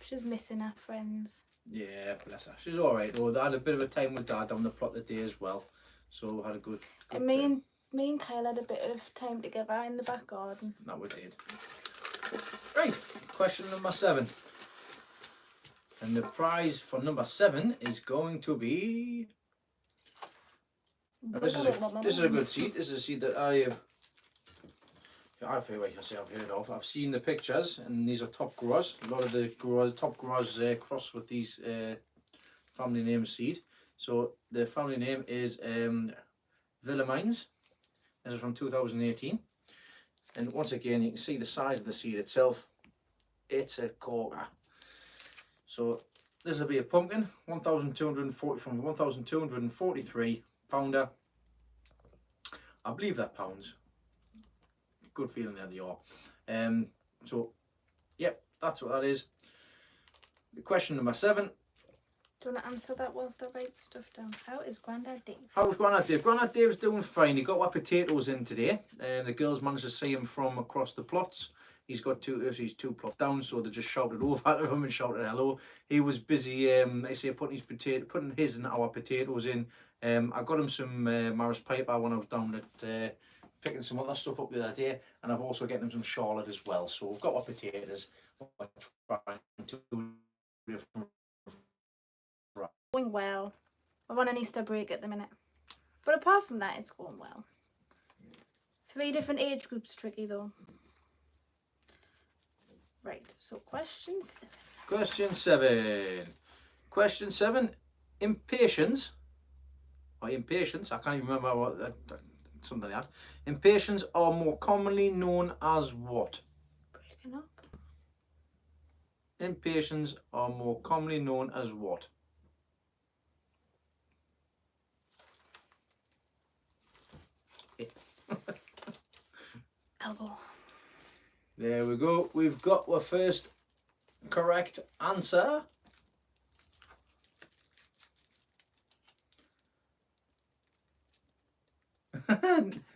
B: she's missing her friends.
A: Yeah, bless her. She's alright though. I had a bit of a time with Dad on the plot that day as well, so had a good
B: And me and Kyle had a bit of time together in the back garden.
A: That we did. Right, question number 7. And the prize for number 7 is going to be... Now, this is a good seed. This is a seed that I've heard of. I've seen the pictures, and these are top growers. A lot of the top growers cross with these family name seed. So the family name is Villamines. This is from 2018. And once again, you can see the size of the seed itself. It's a corker. So this will be a pumpkin, 1,240 from 1,243 pounder. I believe that pounds. Good feeling there they are. So, yep, that's what that is. Question number 7.
B: Do you want to answer that whilst I write stuff down? How is Grandad Dave?
A: How's Grandad Dave? Grandad Dave's doing fine. He got our potatoes in today. The girls managed to see him from across the plots. He's got he's 2 plots down, so they just shouted over at him and shouted hello. He was busy, putting his and our potatoes in. I got him some Maris Piper when I was down at picking some other stuff up the other day, and I've also getting him some Charlotte as well. So we've got our potatoes. We're trying to
B: Going well. I'm on an Easter break at the minute. But apart from that, it's going well. 3 different age groups tricky though. Right, so question 7.
A: Question 7. Question 7. Impatience. Or impatience. I can't even remember what something like that. Impatience are more commonly known as what?
B: Breaking up.
A: Impatience are more commonly known as what?
B: I'll go.
A: There we go. We've got our first correct answer.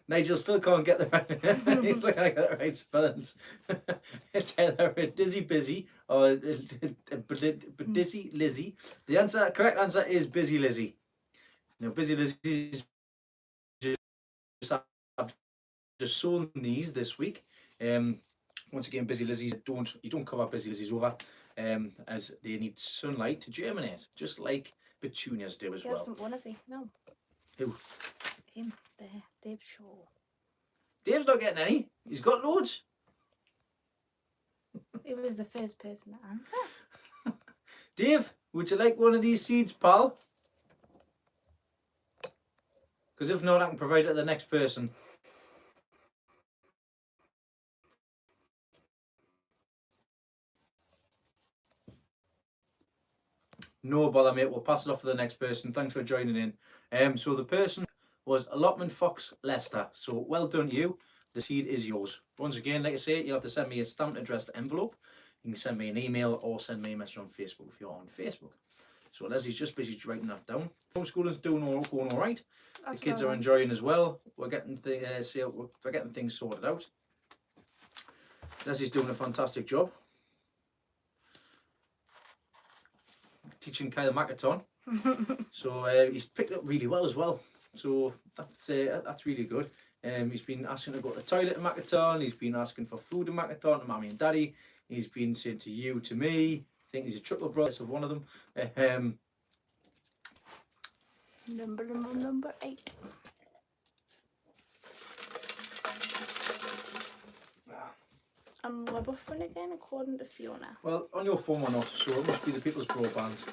A: Nigel still can't get the right. He's looking at the right spellings. It's either Dizzy Busy or Dizzy Lizzie. The correct answer is Busy Lizzie. Now, Busy Lizzie I've just sown these this week. Once again, Busy Lizzies you don't cover Busy Lizzies over, as they need sunlight to germinate, just like petunias do as well.
B: Doesn't want to see. No.
A: Who?
B: Him. There. Dave Shaw.
A: Dave's not getting any. He's got loads.
B: He was the first person to answer.
A: Dave, would you like one of these seeds, pal? Because if not, I can provide it to the next person. No bother, mate. We'll pass it off to the next person. Thanks for joining in. So the person was Allotment Fox Leicester. So well done to you. The seed is yours. Once again, like I say, you'll have to send me a stamped addressed envelope. You can send me an email or send me a message on Facebook if you're on Facebook. So Leslie's just busy writing that down. Homeschooling's going all right.
B: That's
A: the kids
B: well
A: are
B: done.
A: enjoying as well. We're getting we're getting things sorted out. Leslie's doing a fantastic job. Teaching Kyle Makaton. So he's picked up really well as well. So that's really good. He's been asking to go to the toilet in Makaton. He's been asking for food in Makaton to Mommy and Daddy. He's been saying to you, to me. I think he's a triple brother of one of them.
B: Number 8. And we're buffering again according to Fiona.
A: Well, on your phone or not, so it must be the people's broadband.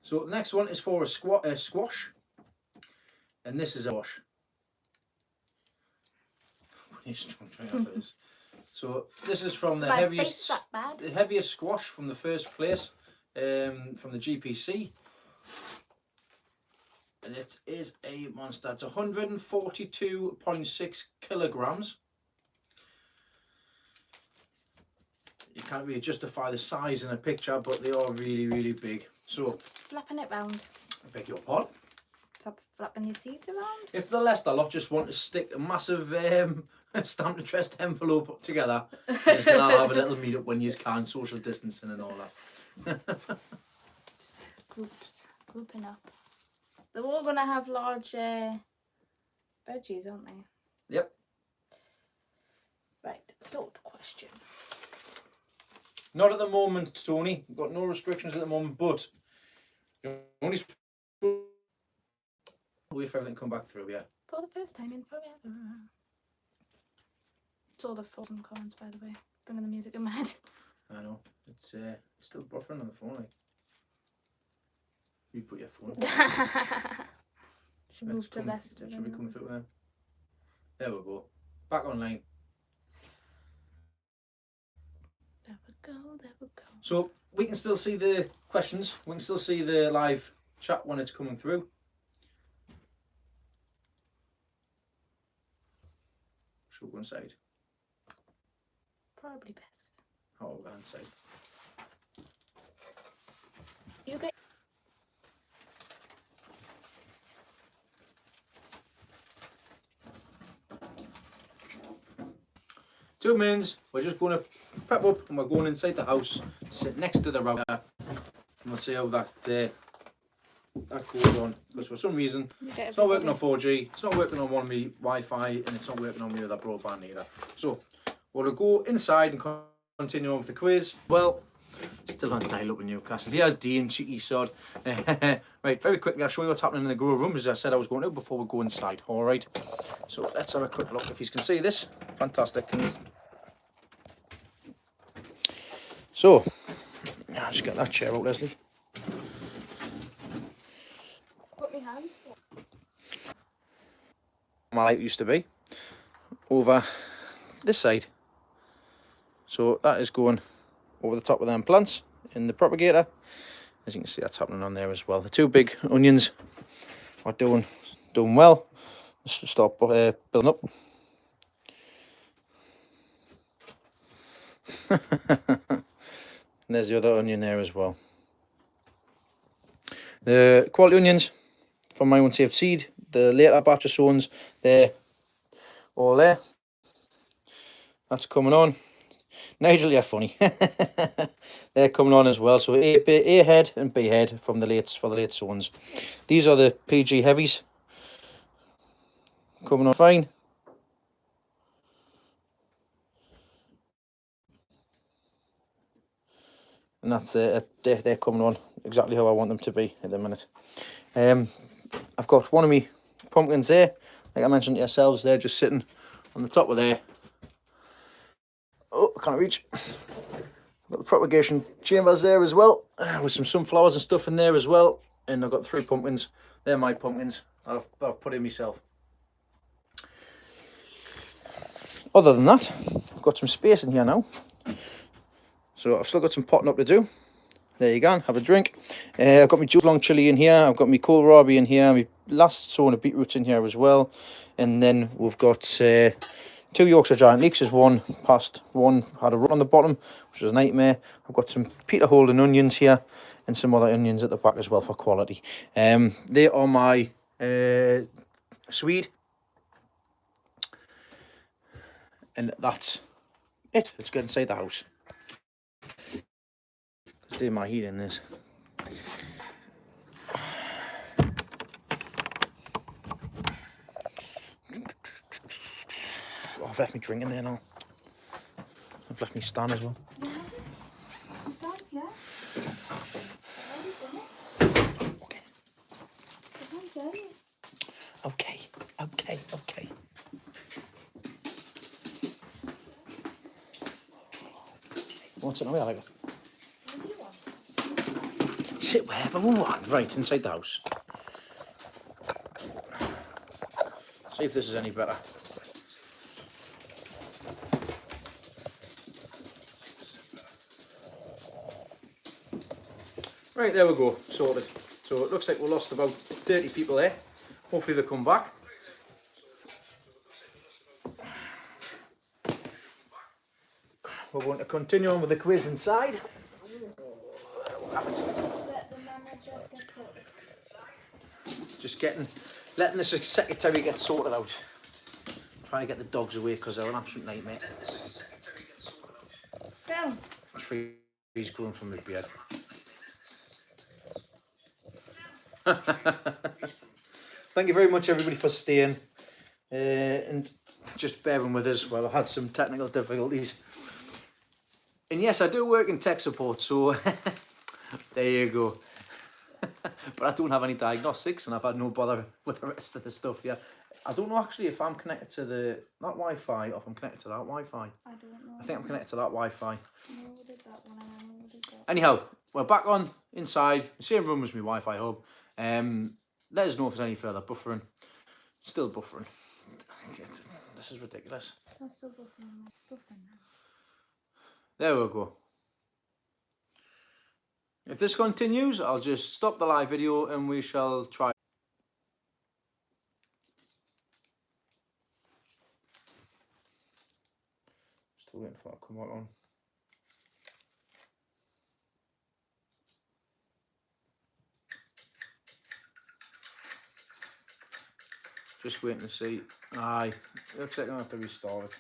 A: So the next one is for a squash. And this is a wash. So this is from the heaviest squash from the first place, from the GPC. And it is a monster. It's 142.6 kilograms. You can't really justify the size in a picture, but they are really, really big. So,
B: flapping it round.
A: I beg your pardon?
B: Stop flapping your seeds around.
A: If the Leicester lot just want to stick a massive stamped addressed envelope together, just gonna have a little meet up when you can, social distancing and all that.
B: Just grouping up. They're all going to have large veggies, aren't they?
A: Yep.
B: Right, sort question.
A: Not at the moment, Tony. We've got no restrictions at the moment, but you only wait for everything to come back through, yeah.
B: For the first time in forever. It's all the frozen comments, by the way. Bringing the music in my head.
A: I know. It's still buffering on the phone, like. You put your phone.
B: Should move to Leicester.
A: Should we come through there? There we go. Back online.
B: There we go, there we go.
A: So we can still see the questions. We can still see the live chat when it's coming through. Should we go inside?
B: Probably best.
A: Oh, we'll go inside.
B: You get.
A: Two minutes. We're just going to prep up and we're going inside the house, sit next to the router, and we'll see how that goes on. Because for some reason, it's not working on 4G, it's not working on one of my Wi-Fi, and it's not working on my other broadband either. So we'll go inside and continue on with the quiz. Well, still on dial up in Newcastle. Here's Dean, cheeky sod. Right, very quickly, I'll show you what's happening in the grow room, as I said I was going to before we go inside. All right. So let's have a quick look. If you can see this, fantastic. So, I'll just get that chair out, Leslie.
B: Put my hands.
A: My light used to be over this side. So that is going over the top of them plants in the propagator. As you can see, that's happening on there as well. The two big onions are doing well. start building up. And there's the other onion there as well. The quality onions from my own saved seed, the later batch of sowings, they're all there. That's coming on. Nigel, you're funny. They're coming on as well. So A head and B head from the late sowings. These are the PG heavies. Coming on fine. And that's they're coming on exactly how I want them to be at the minute. I've got one of my pumpkins there, like I mentioned to yourselves, they're just sitting on the top of there. Oh, I can't reach. I've got the propagation chambers there as well, with some sunflowers and stuff in there as well. And I've got 3 pumpkins. They're my pumpkins that I've put in myself. Other than that, I've got some space in here now. So I've still got some potting up to do. There you go, have a drink. I've got my juice long chilli in here. I've got my kohlrabi in here. My last sowing of beetroots in here as well. And then we've got 2 Yorkshire Giant Leeks. There's one past, one had a run on the bottom, which was a nightmare. I've got some Peter Holden onions here and some other onions at the back as well for quality. They are my Swede. And that's it. Let's get inside the house. Do my heat in this. Oh, I've left me drink in there now. I've left me stand as well.
B: You have it? The stand's here.
A: Okay.
B: It's not dirty.
A: Okay. What's it now? I like it.
B: What do you want?
A: Sit wherever we want. Right, inside the house. See if this is any better. Right, there we go. Sorted. So it looks like we lost about 30 people there. Hopefully they'll come back. We're going to continue on with the quiz inside. Just letting the secretary get sorted out. Trying to get the dogs away because they're an absolute nightmare.
B: Down.
A: Trees growing from the beard. Thank you very much everybody for staying and just bearing with us. Well, I've had some technical difficulties. And yes, I do work in tech support, so there you go. But I don't have any diagnostics and I've had no bother with the rest of the stuff here. I don't know actually if I'm connected to that Wi-Fi or if I'm connected to that Wi-Fi.
B: I don't know.
A: I think I'm connected to that Wi-Fi.
B: No, what is that one? What is that?
A: Anyhow, we're back on inside, the same room as my Wi-Fi hub. Let us know if there's any further buffering. Still buffering. This is ridiculous.
B: That's still buffering. Buffering now.
A: There we go. If this continues, I'll just stop the live video and we shall try. Still waiting for that to come back on. Just waiting to see. Aye, looks like I'm going to have to restart it.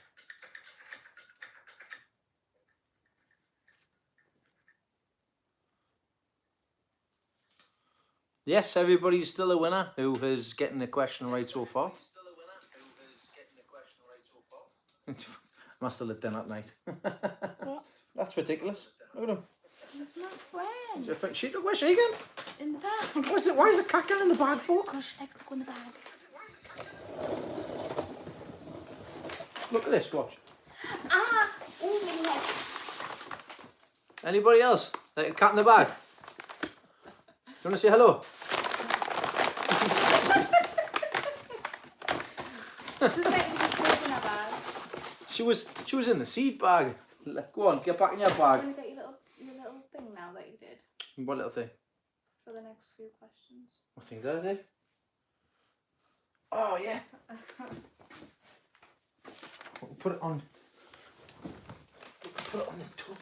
A: Yes, everybody's still a winner who is getting the question right so far. Must have lived in at night.
B: What?
A: That's ridiculous. Look at him.
B: It's my friend.
A: She, look, where's she again?
B: In the bag.
A: Why is the cat getting in the bag for?
B: Because she likes to go in the bag.
A: Look at this, watch.
B: Ah! Oh, my leg.
A: Anybody else? Like a cat in the bag? Do you want to say hello?
B: She's like to go in a bag.
A: She was in the seed bag. Go on, get back in your bag.
B: I'm going to get your little thing now that you did.
A: What little thing?
B: For the next few questions.
A: What thing did I do? Oh yeah. Put it on. Put it on the tub.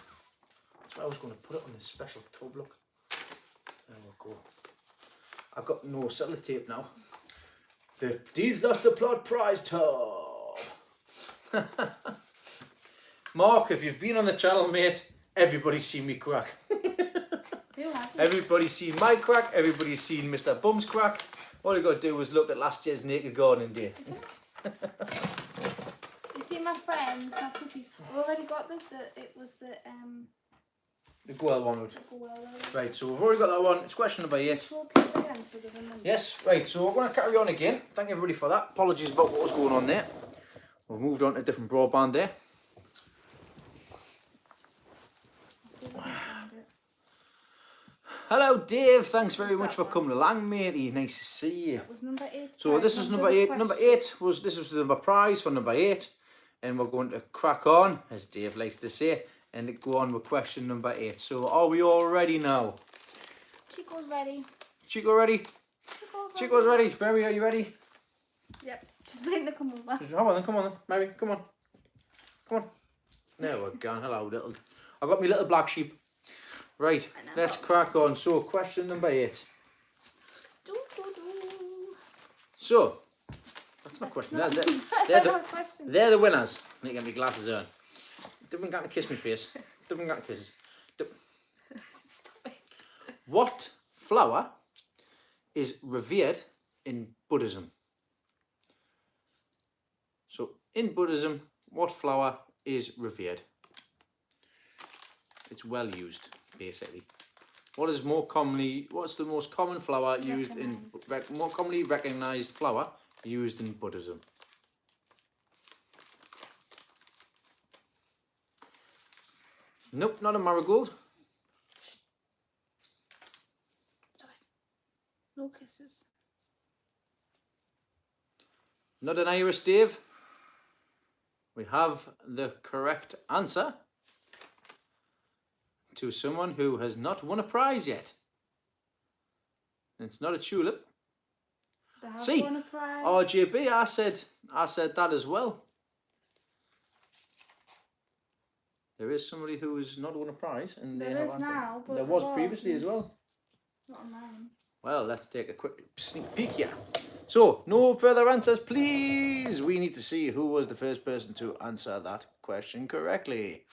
A: That's where I was going to put it on the special tub. Look. There we go. I've got no sellotape now. The Deeds Lost the Plot prize tub. Mark, if you've been on the channel, mate, everybody's seen me crack.
B: Who hasn't?
A: Everybody's seen my crack. Everybody's seen Mr. Bum's crack. All you got to do was look at last year's Naked Gardening Day.
B: You see my friend, my cookies. I've already got it was the
A: The Goyle one.
B: well,
A: Right, so we've already got that one. It's question number 8. Yes, right, so we're going to carry on again. Thank everybody for that. Apologies about what was going on there. We've moved on to a different broadband there. Hello, Dave. Thanks very much for coming along, matey. Nice to see you.
B: That was number 8.
A: So this is number 8. Number 8 was the number prize for number 8, and we're going to crack on, as Dave likes to say, and go on with question number 8. So are we all ready now?
B: Chico's ready.
A: Chico ready? Chico's ready. Mary, are you ready?
B: Yep. Just waiting to come over.
A: Come on then, come on then. Mary, come on. Come on. There we go. Hello, little. I got my little black sheep. Right, let's crack on. So, question number 8. So, that's not a question. They're the winners. I need to get my glasses on. Don't got to kiss me face. Don't got to kisses.
B: Stop it.
A: What flower is revered in Buddhism? So, in Buddhism, what flower is revered? It's well used, basically. What's the most common flower used more commonly recognized flower used in Buddhism? Nope, not a marigold.
B: Stop it. No kisses.
A: Not an iris, Dave. We have the correct answer to someone who has not won a prize yet. And it's not a tulip. See,
B: won a prize.
A: RJB, I said that as well. There is somebody who has not won a prize, and they
B: There
A: have
B: is
A: answered.
B: now, but
A: There was previously as well.
B: Not on mine.
A: Well, let's take a quick sneak peek here. So, no further answers, please. We need to see who was the first person to answer that question correctly.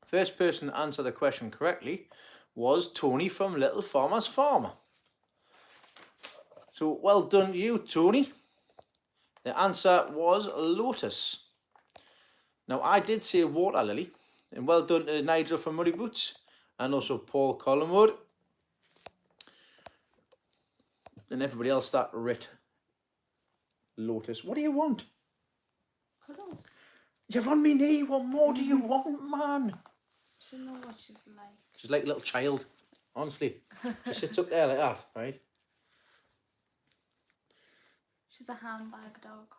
A: First person to answer the question correctly was Tony from Little Farmer's Farm. So, well done to you, Tony. The answer was lotus. Now, I did say water lily, and well done to Nigel from Muddy Boots, and also Paul Collingwood, and everybody else that writ lotus. What do you want?
B: Cuddles.
A: You're on me knee. What more do you want, man?
B: She knows what she's like.
A: She's like a little child, honestly. She sits up there like that, right?
B: She's a handbag dog.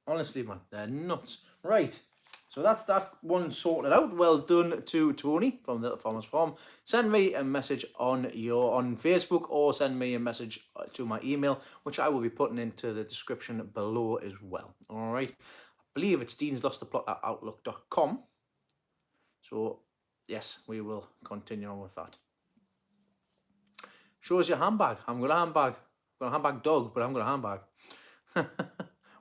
A: Honestly, man, they're nuts. Right, so that's that one sorted out. Well done to Tony from Little Farmer's Farm. Send me a message on Facebook, or send me a message to my email, which I will be putting into the description below as well. All right, I believe it's deanslosttheplot@outlook.com. So yes, we will continue on with that. Show us your handbag. I'm got a handbag. I've got a handbag dog, but I haven't got a handbag.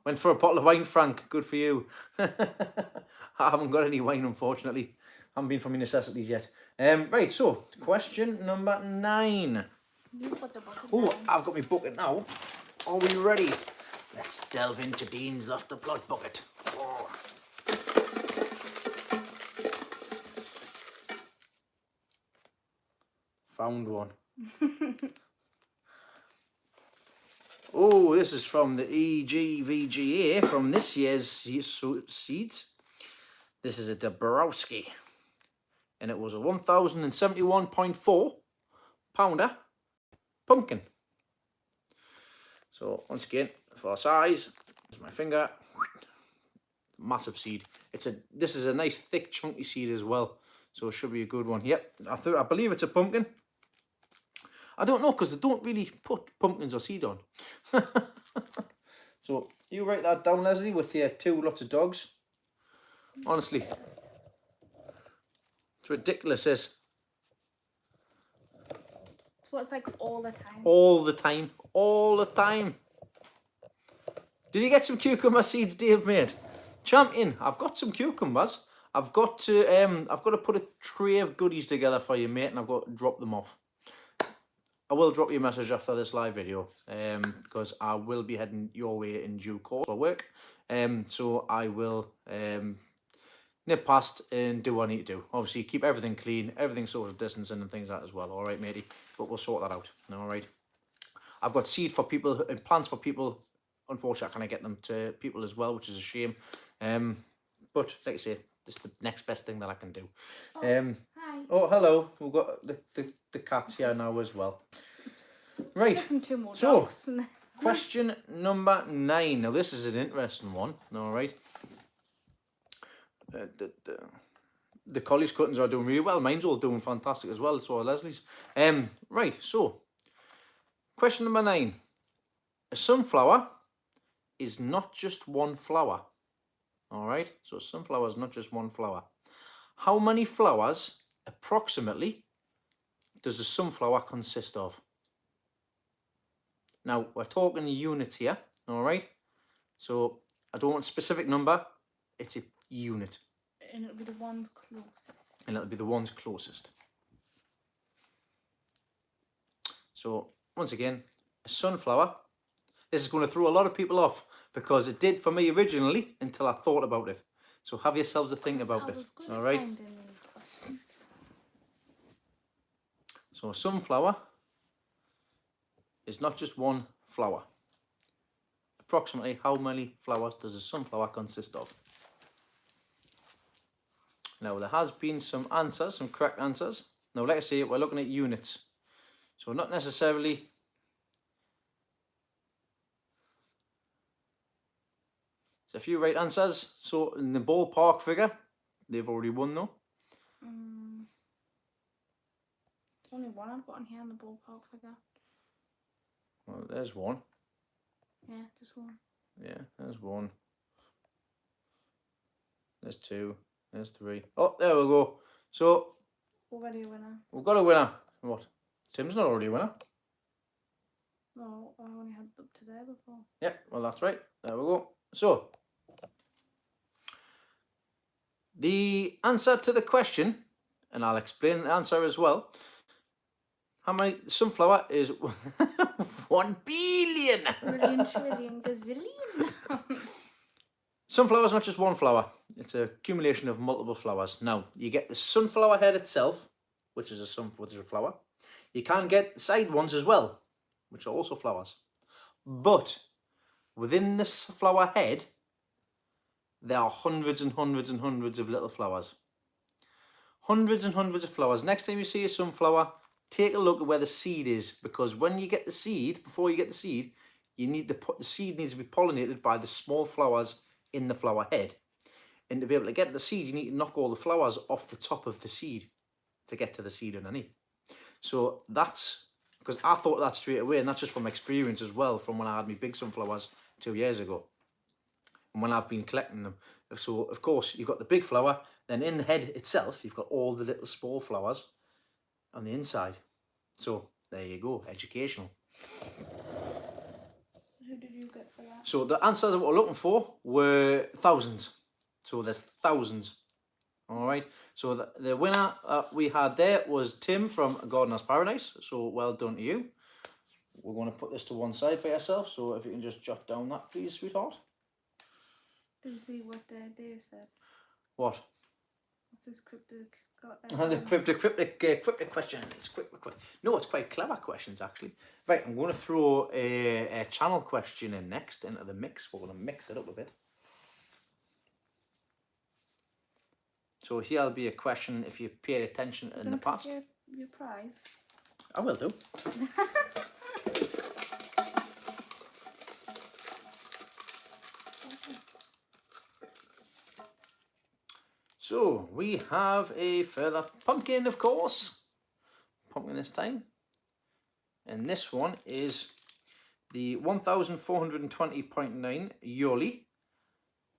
A: Went for a bottle of wine, Frank. Good for you. I haven't got any wine, unfortunately. Haven't been for my necessities yet. Right, so question number 9.
B: You put the bucket
A: Oh,
B: down.
A: I've got my bucket now. Are we ready? Let's delve into Dean's Lost the Plot bucket. Oh. Found one. Oh, this is from the EGVGA from this year's seeds. This is a Dabrowski, and it was a 1071.4 pounder pumpkin. So once again, for size, there's my finger. Massive seed. This is a nice thick chunky seed as well. So it should be a good one. Yep, I believe it's a pumpkin. I don't know because they don't really put pumpkins or seed on. So you write that down, Leslie, with your two lots of dogs. Honestly, it's ridiculous, this.
B: So it's like all the time.
A: All the time. All the time. Did you get some cucumber seeds Dave made? Champion, I've got some cucumbers. I've got to put a tray of goodies together for you, mate, and I've got to drop them off. I will drop you a message after this live video, because I will be heading your way in due course for work. So I will nip past and do what I need to do. Obviously, keep everything clean, everything social distancing and things like that as well. All right, matey, but we'll sort that out. All right. I've got seed for people and plants for people. Unfortunately, I can't get them to people as well, which is a shame. But like I say, this is the next best thing that I can do.
B: Hi.
A: Oh, hello. We've got the cats here now as well. Right.
B: There's some two more
A: So,
B: dogs.
A: question number 9. Now, this is an interesting one. All right. The college cuttings are doing really well. Mine's all doing fantastic as well. So are Leslie's. Right. So, question number 9. A sunflower is not just one flower. All right. So, a sunflower is not just one flower. How many flowers, approximately, does a sunflower consist of? Now, we're talking units here, all right? So, I don't want a specific number, it's a unit.
B: And it'll be the ones closest.
A: And it'll be the ones closest. So, once again, a sunflower. This is going to throw a lot of people off, because it did for me originally until I thought about it. So, have yourselves a think about it, all right? So, a sunflower is not just one flower. Approximately how many flowers does a sunflower consist of? Now, there has been some answers, some correct answers. Now, like I say, we're looking at units. So, not necessarily... There's a few right answers. So, in the ballpark figure, they've already won though.
B: Only one I've got on here in the ballpark figure.
A: Well, there's one.
B: Yeah, just one.
A: Yeah, there's one. There's 2. There's 3. Oh, there we go. So,
B: Already a winner.
A: we've got a winner. What? Tim's not already a winner.
B: No, I only had up to there before.
A: Yeah, well, that's right. There we go. So, the answer to the question, and I'll explain the answer as well. How many? Sunflower is 1 billion.
B: Million, trillion, gazillion.
A: Sunflower is not just one flower. It's an accumulation of multiple flowers. Now, you get the sunflower head itself, which is a flower. You can get side ones as well, which are also flowers. But within this flower head, there are hundreds and hundreds and hundreds of little flowers. Hundreds and hundreds of flowers. Next time you see a sunflower, take a look at where the seed is, because when you get the seed, before you get the seed, you need the seed needs to be pollinated by the small flowers in the flower head. And to be able to get to the seed, you need to knock all the flowers off the top of the seed to get to the seed underneath. So that's, because I thought that straight away, and that's just from experience as well, from when I had my big sunflowers 2 years ago. And when I've been collecting them. So, of course, you've got the big flower, then in the head itself, you've got all the little small flowers on the inside. So, there you go, educational.
B: Who did you get for that?
A: So, the answers that we're looking for were thousands. So, there's thousands. All right. So, the winner we had there was Tim from Gardener's Paradise. So, well done to you. We're going to put this to one side for yourself. So, if you can just jot down that, please, sweetheart.
B: Did you see what Dave said?
A: What?
B: What's his cryptic?
A: The cryptic question. It's quick. No, it's quite clever questions actually. Right, I'm going to throw a channel question in next into the mix. We're going to mix it up a bit. So here'll be a question if you paid attention in the past.
B: Your prize.
A: I will do. So we have a further pumpkin, of course. Pumpkin this time. And this one is the 1420.9 Yoli.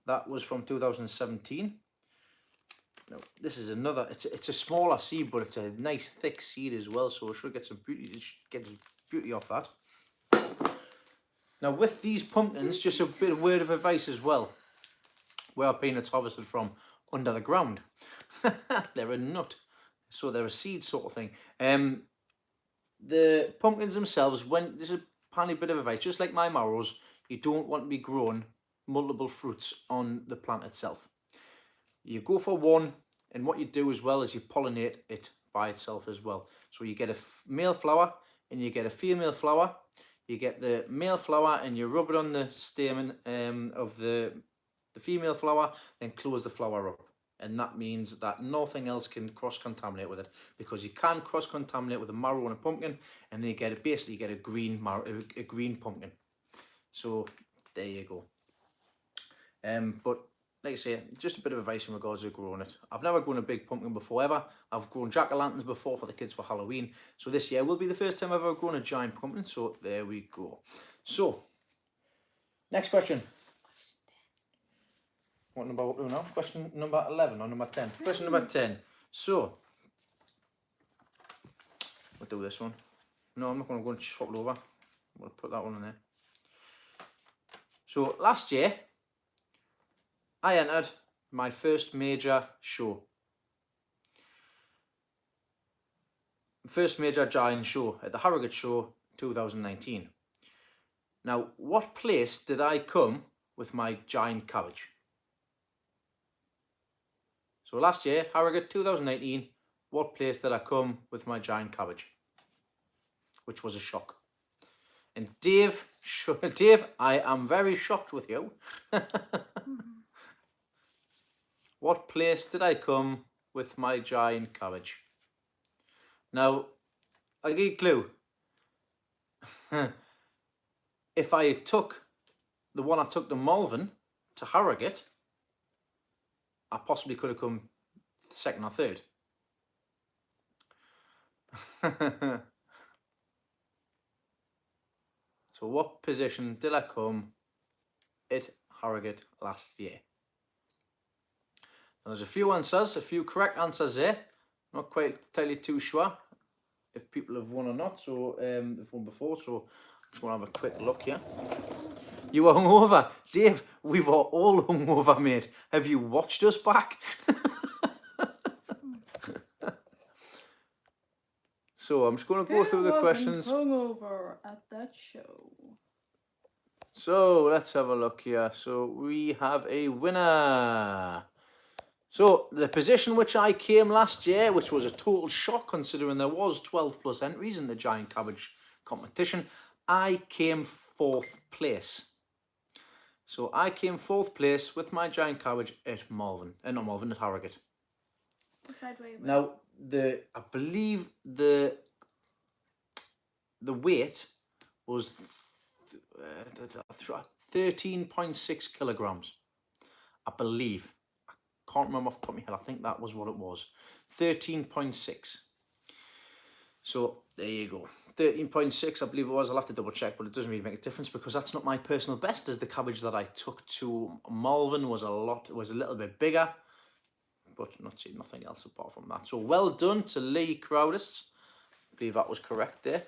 A: That was from 2017. Now, this is another, it's a smaller seed, but it's a nice thick seed as well, so it should get some beauty, off that. Now with these pumpkins, just a bit of word of advice as well. Where our peanuts harvested from under the ground. They're a nut, so they're a seed sort of thing. The pumpkins themselves, this is a tiny bit of advice, just like my marrows, you don't want to be growing multiple fruits on the plant itself. You go for one, and what you do as well is you pollinate it by itself as well. So you get a male flower and you get a female flower. You get the male flower and you rub it on the stamen of the female flower, then close the flower up. And that means that nothing else can cross-contaminate with it, because you can cross-contaminate with a marrow and a pumpkin, and then you get basically a green pumpkin. So there you go. But like I say, just a bit of advice in regards to growing it. I've never grown a big pumpkin before ever. I've grown jack-o'-lanterns before for the kids for Halloween. So this year will be the first time I've ever grown a giant pumpkin. So there we go. So, next question. What number are we up to now? Question number 11 or number 10? Question number 10. So, we'll do this one. No, I'm not going to go and swap it over. I'm going to put that one in there. So, last year, I entered my first major show. First major giant show at the Harrogate Show 2019. Now, what place did I come with my giant cabbage? So last year, Harrogate 2019, what place did I come with my giant cabbage? Which was a shock. And Dave, I am very shocked with you. What place did I come with my giant cabbage? Now, I'll give you a clue. If I took the one I took to Malvern to Harrogate, I possibly could have come second or third. So what position did I come at Harrogate last year? Now, there's a few answers, a few correct answers there. Not quite entirely too sure if people have won or not, so they've won before, so I'm just going to have a quick look here. You were hungover. Dave, we were all hungover, mate. Have you watched us back? So I'm just going to go through the questions.
B: Hungover at that show.
A: So let's have a look here. So we have a winner. So the position which I came last year, which was a total shock considering there was 12 plus entries in the giant cabbage competition, I came 4th place. So I came 4th place with my giant cabbage at Malvern, not Malvern, at Harrogate.
B: Decide where you went.
A: Now, I believe the weight was 13.6 kilograms. I believe. I can't remember off the top of my head. I think that was what it was. 13.6. So there you go. 13.6, I believe it was. I'll have to double check, but it doesn't really make a difference because that's not my personal best, as the cabbage that I took to Malvern was a little bit bigger, but nothing else apart from that. So well done to Lee Crowdis. I believe that was correct there.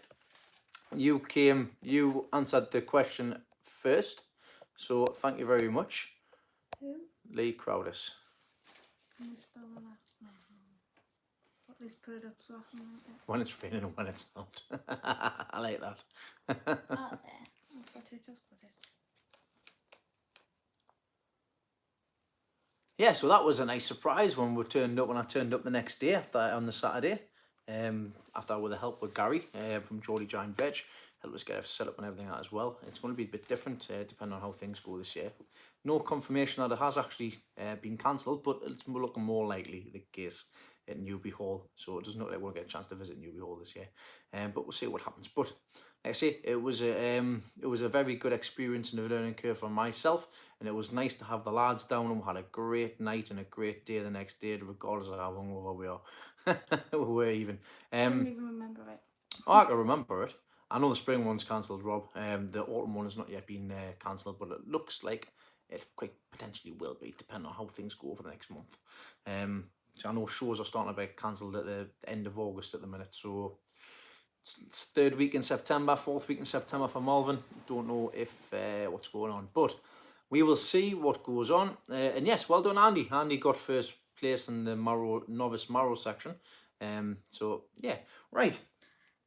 A: You answered the question first, so thank you very much.
B: Who?
A: Lee Crowdis.
B: Can you spell the last name? At least put it up so I can write it.
A: When it's raining and when it's not. I like that.
B: Out there. I'll put it, just put it.
A: Yeah, so that was a nice surprise when I turned up the next day on the Saturday. After with the help with Gary from Geordie Giant Veg, helped us get it set up and everything as well. It's going to be a bit different depending on how things go this year. No confirmation that it has actually been cancelled, but it's looking more likely the case at Newby Hall. So it doesn't look like we'll get a chance to visit Newby Hall this year. But we'll see what happens. But like I say, it was a very good experience and a learning curve for myself, and it was nice to have the lads down, and we had a great night and a great day the next day, regardless of how hungover we are. We were even.
B: I don't even remember it.
A: Oh, I can remember it. I know the spring one's cancelled, Rob. The autumn one has not yet been cancelled, but it looks like it quite potentially will be, depending on how things go over the next month. So I know shows are starting to be cancelled at the end of August at the minute, so it's third week in September, fourth week in September for Malvern. Don't know if what's going on, but we will see what goes on. And yes, well done, Andy. Andy got first place in the novice Marrow section. So yeah, right.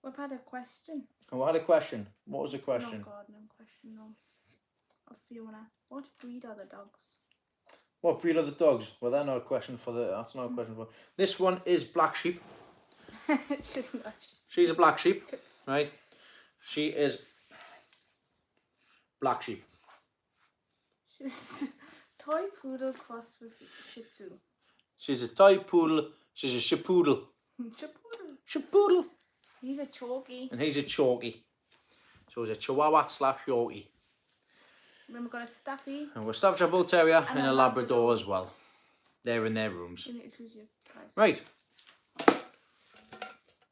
B: We've had a question.
A: Oh, I had a question. What was the question?
B: No gardening question, no. Of Fiona. What breed are the dogs?
A: What breed are the dogs? Well, that's not a question for the. That's not a question for. This one is black sheep.
B: She's not.
A: She's a black sheep, right? She is black sheep.
B: She's toy poodle crossed with Shih Tzu.
A: She's a toy poodle. She's a shapoodle.
B: Shapoodle.
A: Shapoodle.
B: He's a chalky.
A: And he's a chalky. So he's a Chihuahua / Yorkie.
B: Then we've got a Staffy.
A: And we're Staffordshire Bull Terrier and a Labrador
B: Labrador
A: as well. They're in their rooms.
B: You need to choose your price.
A: Right.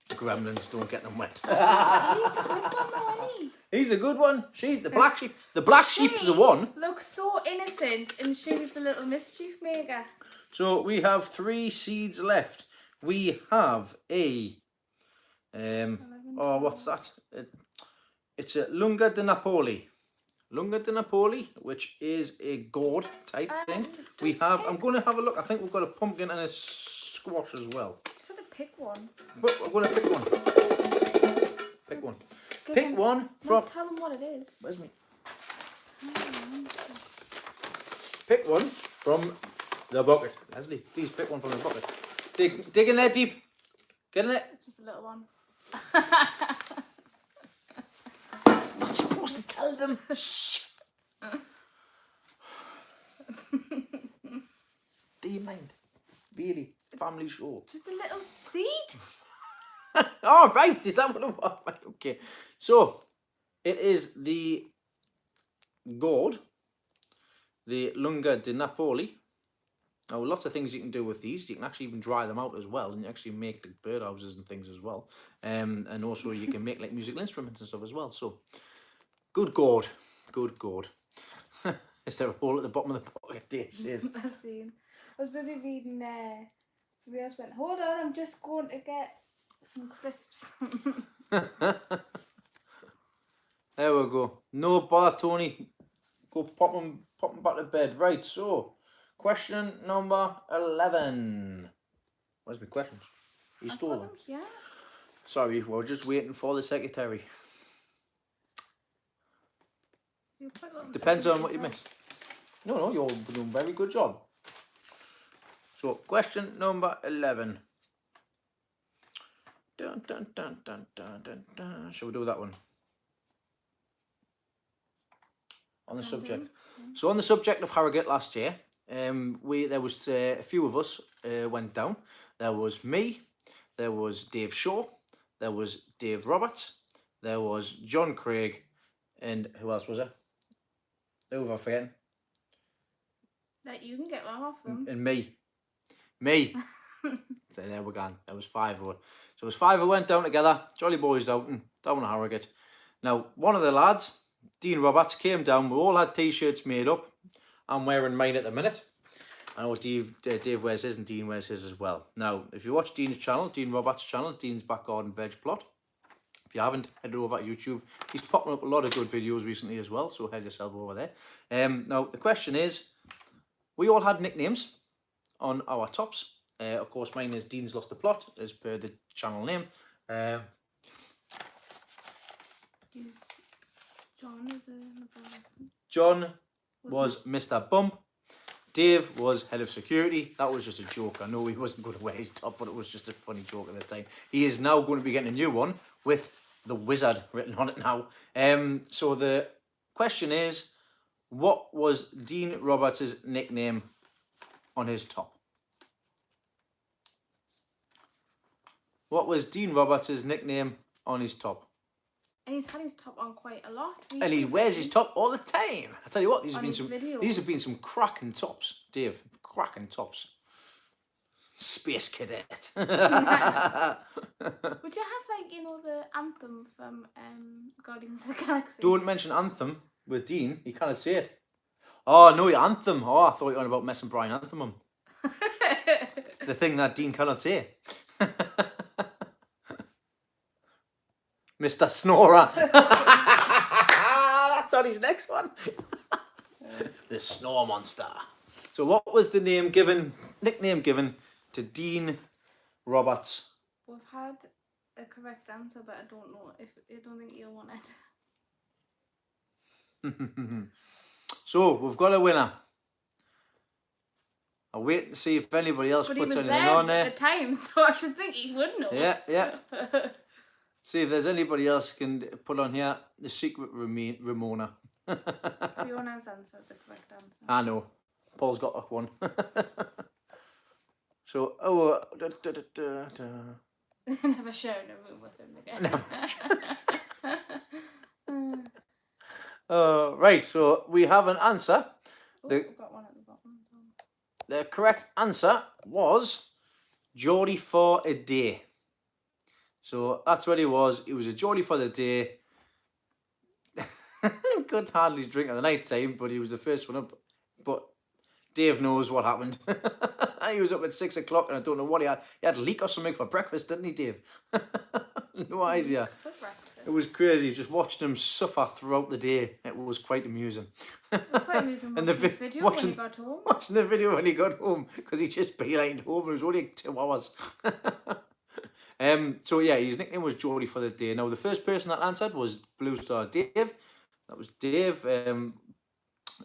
A: Gremlins, don't get them wet.
B: He's the good one though, isn't he?
A: He's the good one. The black sheep. The black sheep's the one.
B: Looks so innocent, and she's the little mischief maker.
A: So we have 3 seeds left. We have a what's that? It's a Lunga di Napoli. Lunga di Napoli, which is a gourd type thing. We have. I'm going to have a look. I think we've got a pumpkin and a squash as well.
B: Just had to pick one.
A: But we're going to pick one. Pick one. Pick one from.
B: Tell them what it is.
A: Where's me? Pick one from the bucket. Leslie, please pick one from the bucket. Dig in there deep. Get in there.
B: It's just a little one.
A: Not supposed to tell them. Shh. Do you mind? Really? Family show.
B: Just a little seed.
A: Oh, right. Is that what it was? Right, okay. So, it is the gourd, the Lunga di Napoli. Now, lots of things you can do with these. You can actually even dry them out as well, and you actually make like birdhouses and things as well. And also you can make like musical instruments and stuff as well. So, good gourd. Good gourd. Is there a hole at the bottom of the pocket? Dave says.
B: I seen. I was busy reading there. Somebody else went, hold on, I'm just going to get some crisps.
A: There we go. No bother, Tony. Go pop them back to bed. Right, so question number 11. Where's my questions? You stole them.
B: Yeah.
A: Sorry, we're just waiting for the secretary. Depends on what you miss. No, you're doing a very good job. So, question number 11. Dun, dun, dun, dun, dun, dun, dun. Shall we do that one? On the subject. So, on the subject of Harrogate last year, there was a few of us went down. There was me, there was Dave Shaw, there was Dave Roberts, there was John Craig, and who else was there? Who was I forgetting?
B: That you can get one off them.
A: And me. So there we're gone. There was 5 of us. So it was 5 who went down together. Jolly boys down to Harrogate. Now, one of the lads, Dean Roberts, came down. We all had t-shirts made up. I'm wearing mine at the minute. I know Dave wears his and Dean wears his as well. Now, if you watch Dean's channel, Dean Roberts' channel, Dean's Back Garden Veg Plot. If you haven't, head over to YouTube. He's popping up a lot of good videos recently as well, so head yourself over there. Now, the question is, we all had nicknames on our tops. Of course, mine is Dean's Lost the Plot, as per the channel name.
B: John is another.
A: John was Mr. Bump. Dave was head of security. That was just a joke. I know he wasn't going to wear his top, but it was just a funny joke at the time. He is now going to be getting a new one with the Wizard written on it now. So the question is, what was Dean Roberts' nickname on his top? What was Dean Roberts' nickname on his top?
B: And he's had his top on quite a lot.
A: And he wears his top all the time. I tell you what, these have
B: videos.
A: been some cracking tops, Dave. Cracking tops. Space Cadet.
B: Would you have the anthem from Guardians of the Galaxy?
A: Don't mention Anthem with Dean. You can't say it. Oh no, your Anthem. Oh, I thought you were on about messing Brian Anthem. The thing that Dean cannot say. Mr. Snorer. That's on his next one. The Snore Monster. So what was the nickname given to Dean Roberts?
B: We've had a correct answer, but I don't think you'll want it.
A: So we've got a winner. I'll wait to see if anybody else puts anything on there.
B: At the time, so I should think he would know.
A: Yeah. See if there's anybody else can put on here. The secret Ramona.
B: Fiona's answered the correct answer.
A: I know. Paul's got that one. So,
B: Never sharing a room with him again.
A: Right, so we have an answer.
B: We've got one at the bottom.
A: The correct answer was Geordie for a day. So that's what he was. He was a Geordie for the day. Couldn't handle his drink at the night time, but he was the first one up. But Dave knows what happened. He was up at 6 o'clock and I don't know what he had. He had leek or something for breakfast, didn't he, Dave? No idea.
B: For breakfast.
A: It was crazy. Just watching him suffer throughout the day. It was quite amusing.
B: It was quite amusing watching this video when he got home.
A: Watching the video when he got home, because he just beelined home. It was only 2 hours. So yeah, his nickname was Geordie for the day. Now the first person that answered was Blue Star Dave. That was Dave.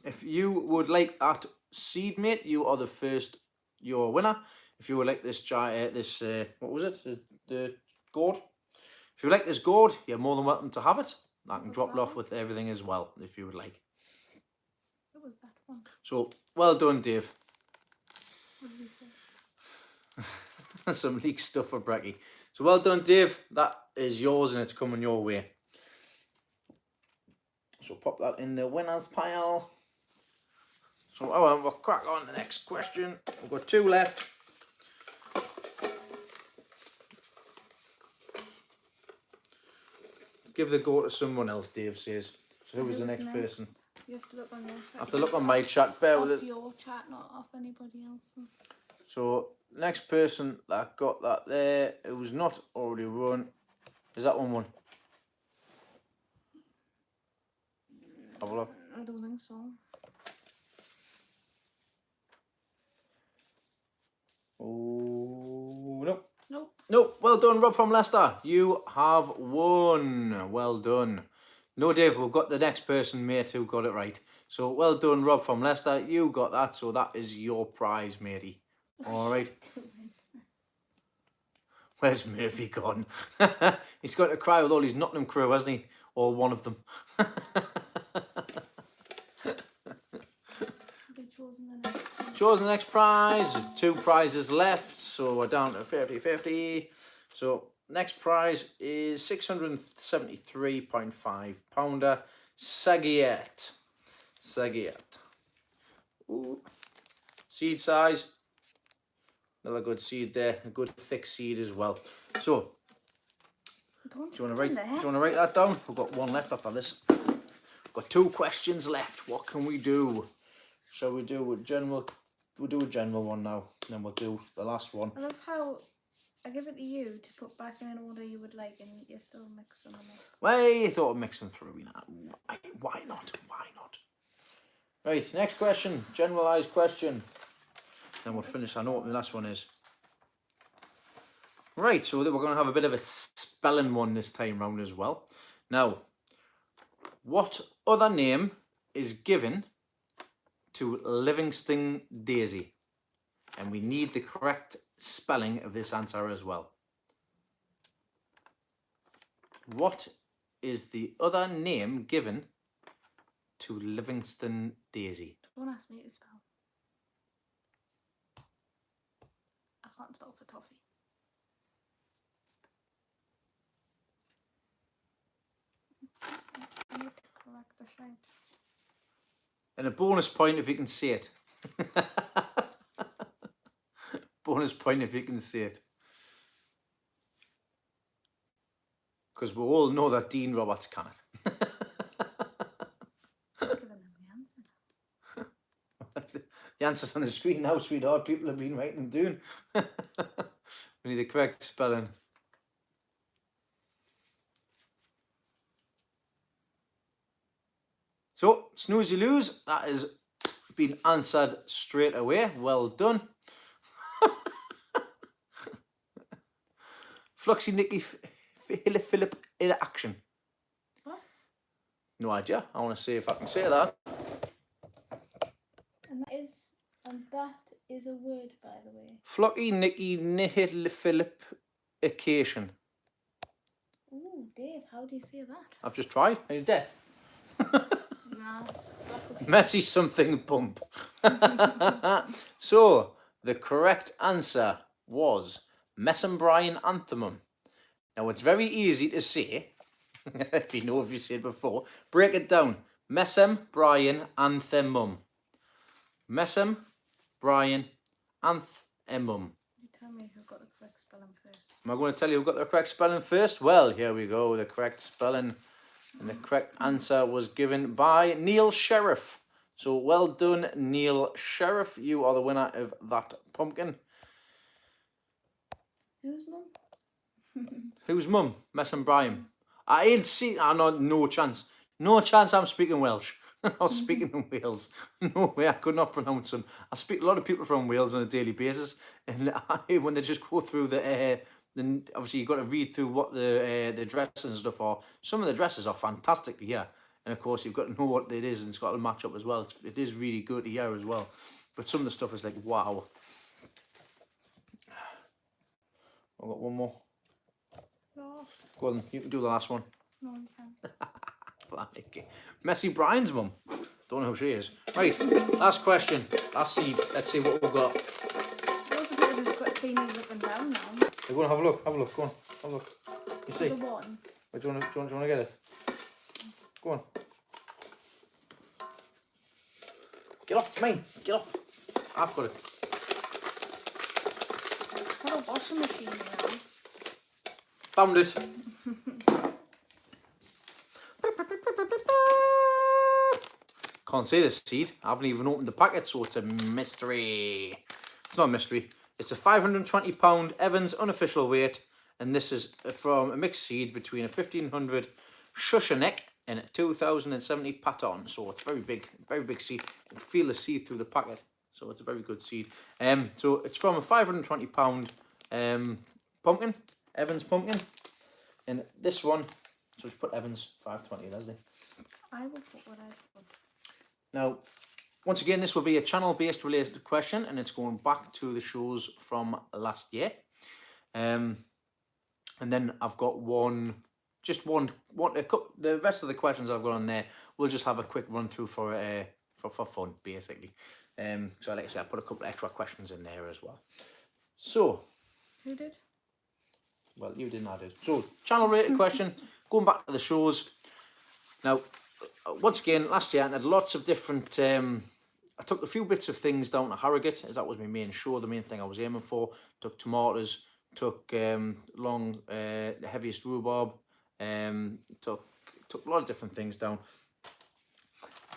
A: If you would like that seed, mate, you are the first. You're a winner. If you would like this what was it? The gourd. If you would like this gourd, you're more than welcome to have it. I can drop it off with everything as well, if you would like.
B: What was that one?
A: So well done, Dave.
B: What did you say?
A: Some leak stuff for Brecky. So well done, Dave. That is yours and it's coming your way. So pop that in the winners pile. So we'll crack on to the next question. We've got 2 left. Give the go to someone else, Dave says. So who was the next person?
B: You have to look on your chat.
A: I have to look on my chat. Bear with it.
B: Off your chat, not off anybody else.
A: So next person that got that there, it was not already run. Is that one? Have a look.
B: I don't think so.
A: Oh, nope.
B: Nope.
A: Nope. Well done, Rob from Leicester. You have won. Well done. No, Dave, we've got the next person, mate, who got it right. So well done, Rob from Leicester. You got that, so that is your prize, matey. All right. Where's Murphy gone? He's got to cry with all his Nottingham crew, hasn't he? Or one of them. Chosen the next prize. 2 prizes left, so we're down to 50-50. So next prize is £673.5 Sagiet. Ooh. Seed size. Another good seed there. A good thick seed as well. So do you want to write that down? We've got 1 left after this. We've got 2 questions left. What can we do? Shall we do a general? We'll do a general one now, and then we'll do the last one.
B: I love how I give it to you to put back in an order you would like, and you still mix them up.
A: Well, you thought of mixing through, you know. Why not? Why not? Right, next question. Generalised question. Then we'll finish. I know what the last one is. Right, so we're going to have a bit of a spelling one this time round as well. Now, what other name is given to Livingston Daisy? And we need the correct spelling of this answer as well. What is the other name given to Livingston Daisy?
B: Don't ask me to spell. I can't spell for toffee. That's right.
A: And a bonus point if you can see it. Bonus point if you can see it. Because we all know that Dean Roberts can't.
B: Just giving them the answer.
A: The answer's on the screen now, sweetheart. People have been writing them down. We need the correct spelling. So, snooze you lose. That has been answered straight away. Well done. Fluxy Nicky Philip in action.
B: What?
A: No idea. I want to see if I can say that.
B: And that is a word, by the way.
A: Flocky Nicky Nihil Philip occasion.
B: Ooh, Dave, how do you say that?
A: I've just tried. Are you deaf?
B: Nah, slap the
A: Messy something bump. So, the correct answer was Messembrine Anthemum. Now, it's very easy to say, if you know if you said it before. Break it down. Messembrine Anthemum. Messembrine Anthemum.
B: You tell me who got the correct spelling first.
A: Am I going to tell you who got the correct spelling first? Well, here we go. The correct spelling. And the correct answer was given by Neil Sheriff. So well done, Neil Sheriff. You are the winner of that pumpkin.
B: Who's mum?
A: Whose mum? Mess and Brian. I ain't seen. No chance. No chance I'm speaking Welsh. I'm speaking in Wales. No way, I could not pronounce them. I speak to a lot of people from Wales on a daily basis. And when they just go through then obviously you've got to read through what the dresses and stuff are. Some of the dresses are fantastic to hear. And of course, you've got to know what it is and it's got to match up as well. It is really good to hear as well. But some of the stuff is like, wow. I've got one more.
B: No,
A: Go on, you can do the last one.
B: no, you can't.
A: Messy Brian's mum. Don't know who she is. Right, last question. Let's see what we've got.
B: Loads of people just got seen me up and down now.
A: Hey, go on, have a look. Have a look. Go on, have a look. You see?
B: The one.
A: Wait, do you want to get it? Go on. Get off, it's mine. Get off. I've got it.
B: Got a washing machine around.
A: Found it. Can't say this seed. I haven't even opened the packet, so it's a mystery. It's not a mystery. It's a £520 Evans unofficial weight, and this is from a mixed seed between a 1500 Shushanek and a 2070 Patton. So it's very big seed. You can feel the seed through the packet. So it's a very good seed. So it's from a £520 pumpkin, Evans pumpkin, and this one. So just put Evans 520, Leslie.
B: I will put what I put.
A: Now, once again, this will be a channel-based related question, and it's going back to the shows from last year. And then I've got the rest of the questions I've got on there, we'll just have a quick run through for fun, basically. So like I said, I put a couple of extra questions in there as well. So,
B: Who did?
A: well, you didn't, I did. So, channel-related question, going back to the shows. Now, once again, last year I had lots of different. I took a few bits of things down to Harrogate, as that was my main show, the main thing I was aiming for. Took tomatoes, took the heaviest rhubarb, took a lot of different things down,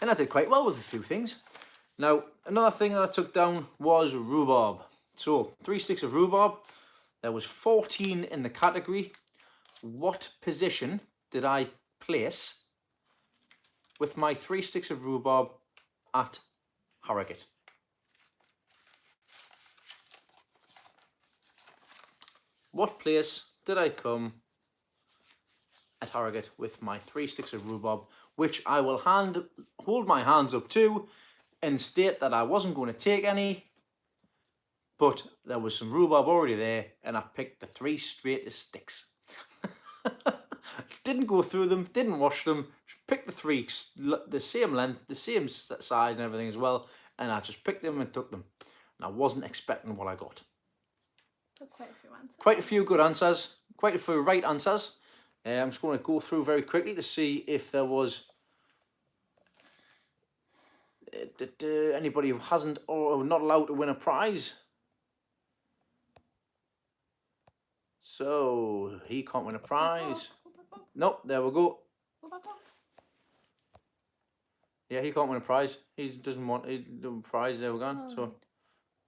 A: and I did quite well with a few things. Now, another thing that I took down was rhubarb. So 3 sticks of rhubarb. There was 14 in the category. What position did I place with my 3 sticks of rhubarb at Harrogate? What place did I come at Harrogate with my 3 sticks of rhubarb, which I will hold my hands up to and state that I wasn't going to take any, but there was some rhubarb already there, and I picked the 3 straightest sticks. Didn't go through them, didn't wash them, just picked the 3, the same length, the same size and everything as well, and I just picked them and took them. And I wasn't expecting what I got.
B: Quite a few answers.
A: Quite a few good answers, quite a few right answers. I'm just going to go through very quickly to see if there was Anybody who hasn't or not allowed to win a prize? So he can't win a prize. Nope, there we go. Yeah, he can't win a prize. He doesn't want a prize. There we go. So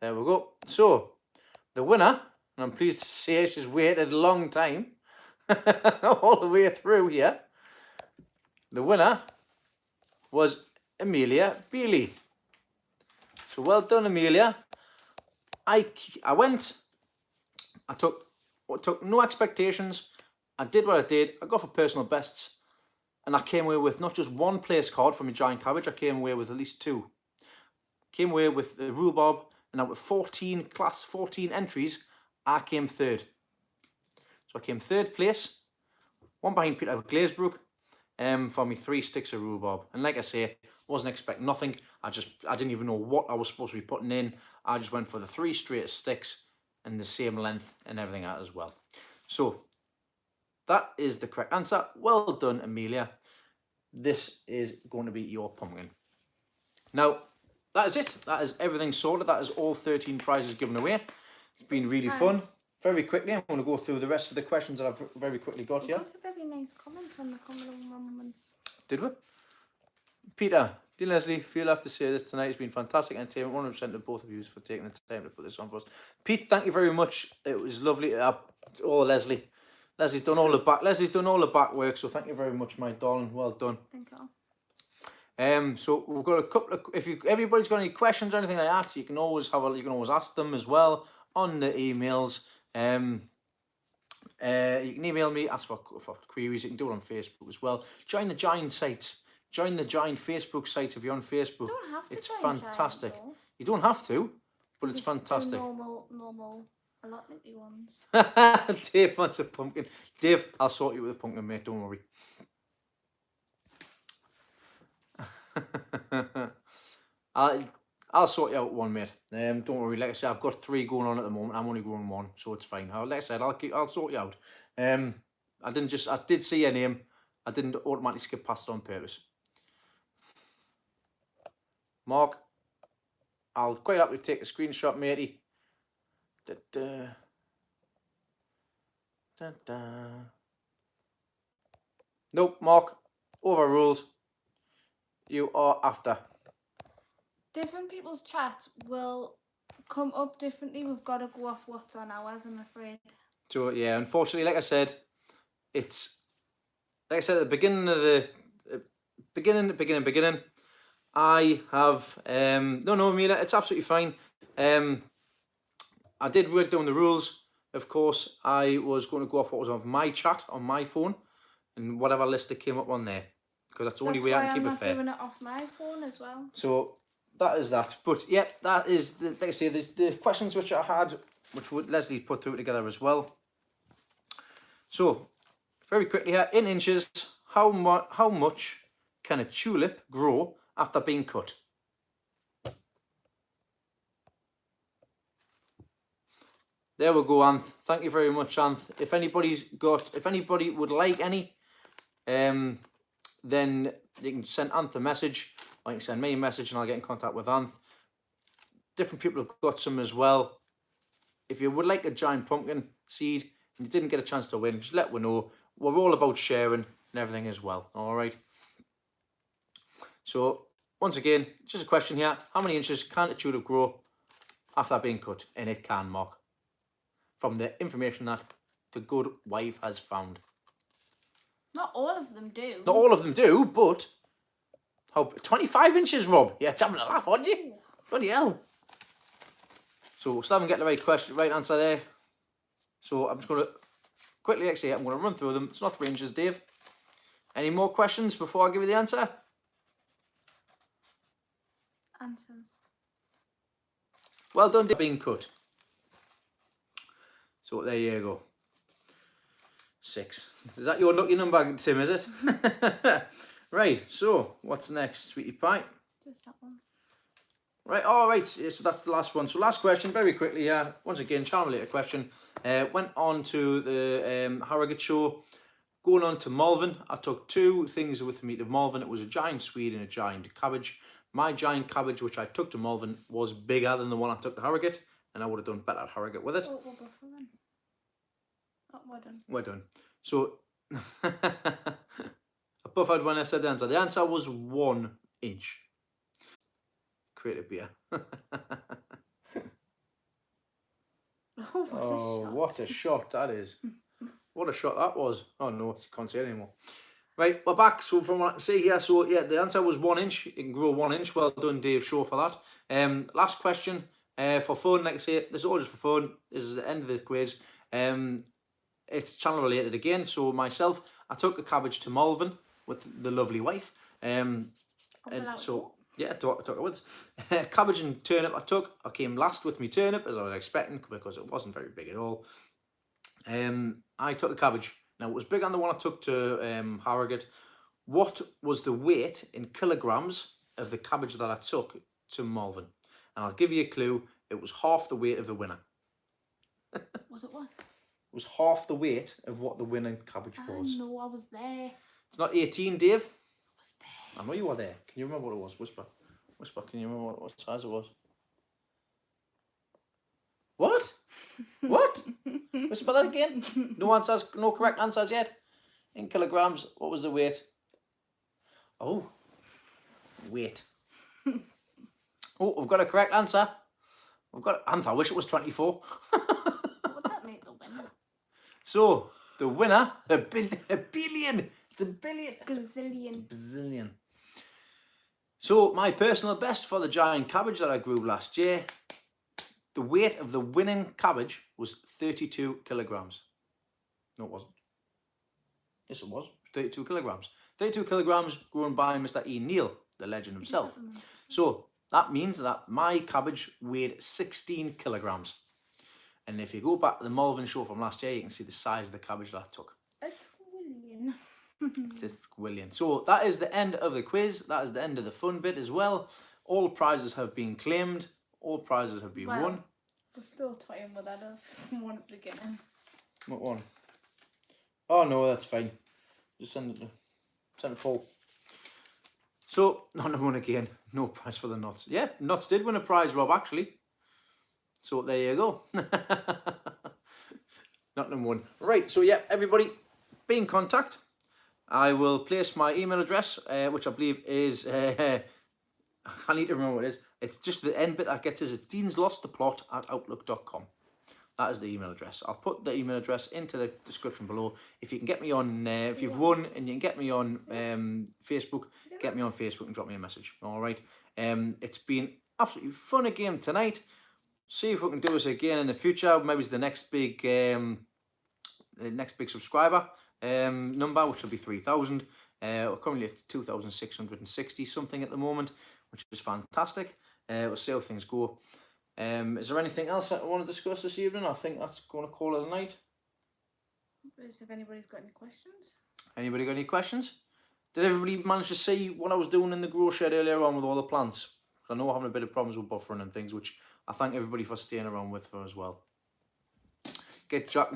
A: there we go. So the winner, and I'm pleased to say she's waited a long time, all the way through here. The winner was Amelia Bailey. So well done, Amelia. I took no expectations. I did what I did. I got for personal bests. And I came away with not just one place card from a giant cabbage, I came away with at least 2. Came away with the rhubarb, and out of 14 entries, I came 3rd. So I came 3rd place, one behind Peter Glazebrook, for me 3 sticks of rhubarb. And like I say, wasn't expecting nothing. I didn't even know what I was supposed to be putting in. I just went for the 3 straight sticks and the same length and everything out as well. So that is the correct answer. Well done, Amelia. This is going to be your pumpkin. Now, that is it. That is everything sorted. That is all 13 prizes given away. It's been really fun. Very quickly, I'm going to go through the rest of the questions that I've very quickly got here.
B: We got a very nice comment on the comment moments.
A: Did we? Peter, dear Leslie, feel I have to say this tonight has been fantastic entertainment. 100% to both of you for taking the time to put this on for us. Pete, thank you very much. It was lovely. Leslie. Leslie's done all the back work, so thank you very much, my darling. Well done.
B: Thank you.
A: So we've got a couple of. If everybody's got any questions or anything like that, you can always ask them as well on the emails. You can email me, ask for queries. You can do it on Facebook as well. Join the Giant sites. Join the Giant Facebook sites if you're on Facebook.
B: You don't have to
A: it's
B: join
A: fantastic.
B: Giant,
A: you don't have to, but it's fantastic.
B: Normal allotment ones.
A: Dave wants a pumpkin. Dave, I'll sort you with a pumpkin, mate. Don't worry. I'll sort you out one, mate. Don't worry. Like I said, I've got 3 going on at the moment. I'm only growing 1, so it's fine. Like I said, I'll sort you out. I did see your name. I didn't automatically skip past it on purpose. Mark, I'll quite happily take a screenshot, matey. Nope, Mark. Overruled. You are after.
B: Different people's chats will come up differently. We've got to go off what's on ours, I'm afraid. So
A: yeah, unfortunately, like I said, it's like I said at the beginning of the beginning. I have no, Amelia, it's absolutely fine. I did write down the rules. Of course, I was going to go off what was on my chat on my phone and whatever list that came up on there, because that's the only way I can keep it fair.
B: I'm not doing it off my phone as well.
A: So that is that. But yeah, that is like I say, the questions which I had, which Leslie put through together as well. So very quickly here, in inches, how much can a tulip grow after being cut? There we go, Anth. Thank you very much, Anth. If anybody would like any, then you can send Anth a message, or you can send me a message and I'll get in contact with Anth. Different people have got some as well. If you would like a giant pumpkin seed and you didn't get a chance to win, just let me know. We're all about sharing and everything as well. All right. So once again, just a question here: how many inches can a tulip grow after being cut? And it can, Mark, from the information that the good wife has found.
B: Not all of them do.
A: Not all of them do, but 25 inches, Rob. You're having a laugh, aren't you? Bloody hell. So still haven't get the right answer there. So I'm just going to quickly, actually, I'm going to run through them. It's not 3 inches, Dave. Any more questions before I give you the answer?
B: Answers.
A: Well done, Dave. Being cut. So there you go. 6. Is that your lucky number, Tim, is it? Right, so what's next, sweetie pie?
B: Just that one.
A: Right, all right, so that's the last one. So last question, very quickly, once again, channel-related question. Went on to the Harrogate show, going on to Malvern. I took 2 things with me to Malvern. It was a giant swede and a giant cabbage. my giant cabbage, which I took to Malvern, was bigger than the one I took to Harrogate, and I would have done better at Harrogate with it.
B: Oh, we're buffering. Oh, we're done.
A: We're done. So, I buffered when I said the answer. The answer was 1 inch. Creative beer.
B: Oh,
A: what a shot that is. What a shot that was. Oh no, I can't say it anymore. Right, we're back. So from what I can see here, so yeah, the answer was 1 inch. It can grow 1 inch. Well done, Dave Shaw, for that. Last question, for fun, like I say, this is all just for fun. This is the end of the quiz. It's channel related again. So myself, I took a cabbage to Malvern with the lovely wife. And so yeah, I took it with us. Cabbage and turnip I came last with me turnip, as I was expecting, because it wasn't very big at all. I took the cabbage. Now, it was big on the one I took to Harrogate. What was the weight in kilograms of the cabbage that I took to Malvern? And I'll give you a clue. It was half the weight of the winner.
B: Was it what?
A: It was half the weight of what the winning cabbage was.
B: No, I was there.
A: It's not 18, Dave.
B: I was there.
A: I know you were there. Can you remember what it was? Whisper. Whisper, can you remember what size it was? What? What? Whisper that again. No answers, no correct answers yet. In kilograms, what was the weight? Oh, weight. Oh, we've got a correct answer. I wish it was 24.
B: What would that make the winner?
A: So, the winner, a billion. It's a billion.
B: Gazillion.
A: So, my personal best for the giant cabbage that I grew last year, the weight of the winning cabbage was 32 kilograms. No, it wasn't. Yes, it was. 32 kilograms. 32 kilograms grown by Mr. E. Neal, the legend himself. So, that means that my cabbage weighed 16 kilograms. And if you go back to the Malvern show from last year, you can see the size of the cabbage that I took.
B: A twillion.
A: It's a twillion. So that is the end of the quiz. That is the end of the fun bit as well. All prizes have been claimed. All prizes have been won.
B: We're still toying with that one at the beginning.
A: What one? Oh no, that's fine. Just send it Paul. So, not one again. No prize for the nuts. Yeah, nuts did win a prize, Rob, actually. So there you go. Not one. Right, so yeah, everybody, be in contact. I will place my email address, which I believe is, I need to remember what it is. It's just the end bit that gets us. It's deanslosttheplot@outlook.com. That is the email address. I'll put the email address into the description below. If you can get me on, if you've won and you can get me on Facebook, get me on Facebook and drop me a message. All right. It's been absolutely fun again tonight. See if we can do this again in the future. Maybe it's the next big subscriber number, which will be 3,000. We're currently at 2,660 something at the moment, which is fantastic. We'll see how things go. Is there anything else I want to discuss this evening? I think that's going to call it a night.
B: If anybody's got any questions.
A: Anybody got any questions? Did everybody manage to see what I was doing in the grow shed earlier on with all the plants? I know I'm having a bit of problems with buffering and things, which I thank everybody for staying around with for as well. Get Jack.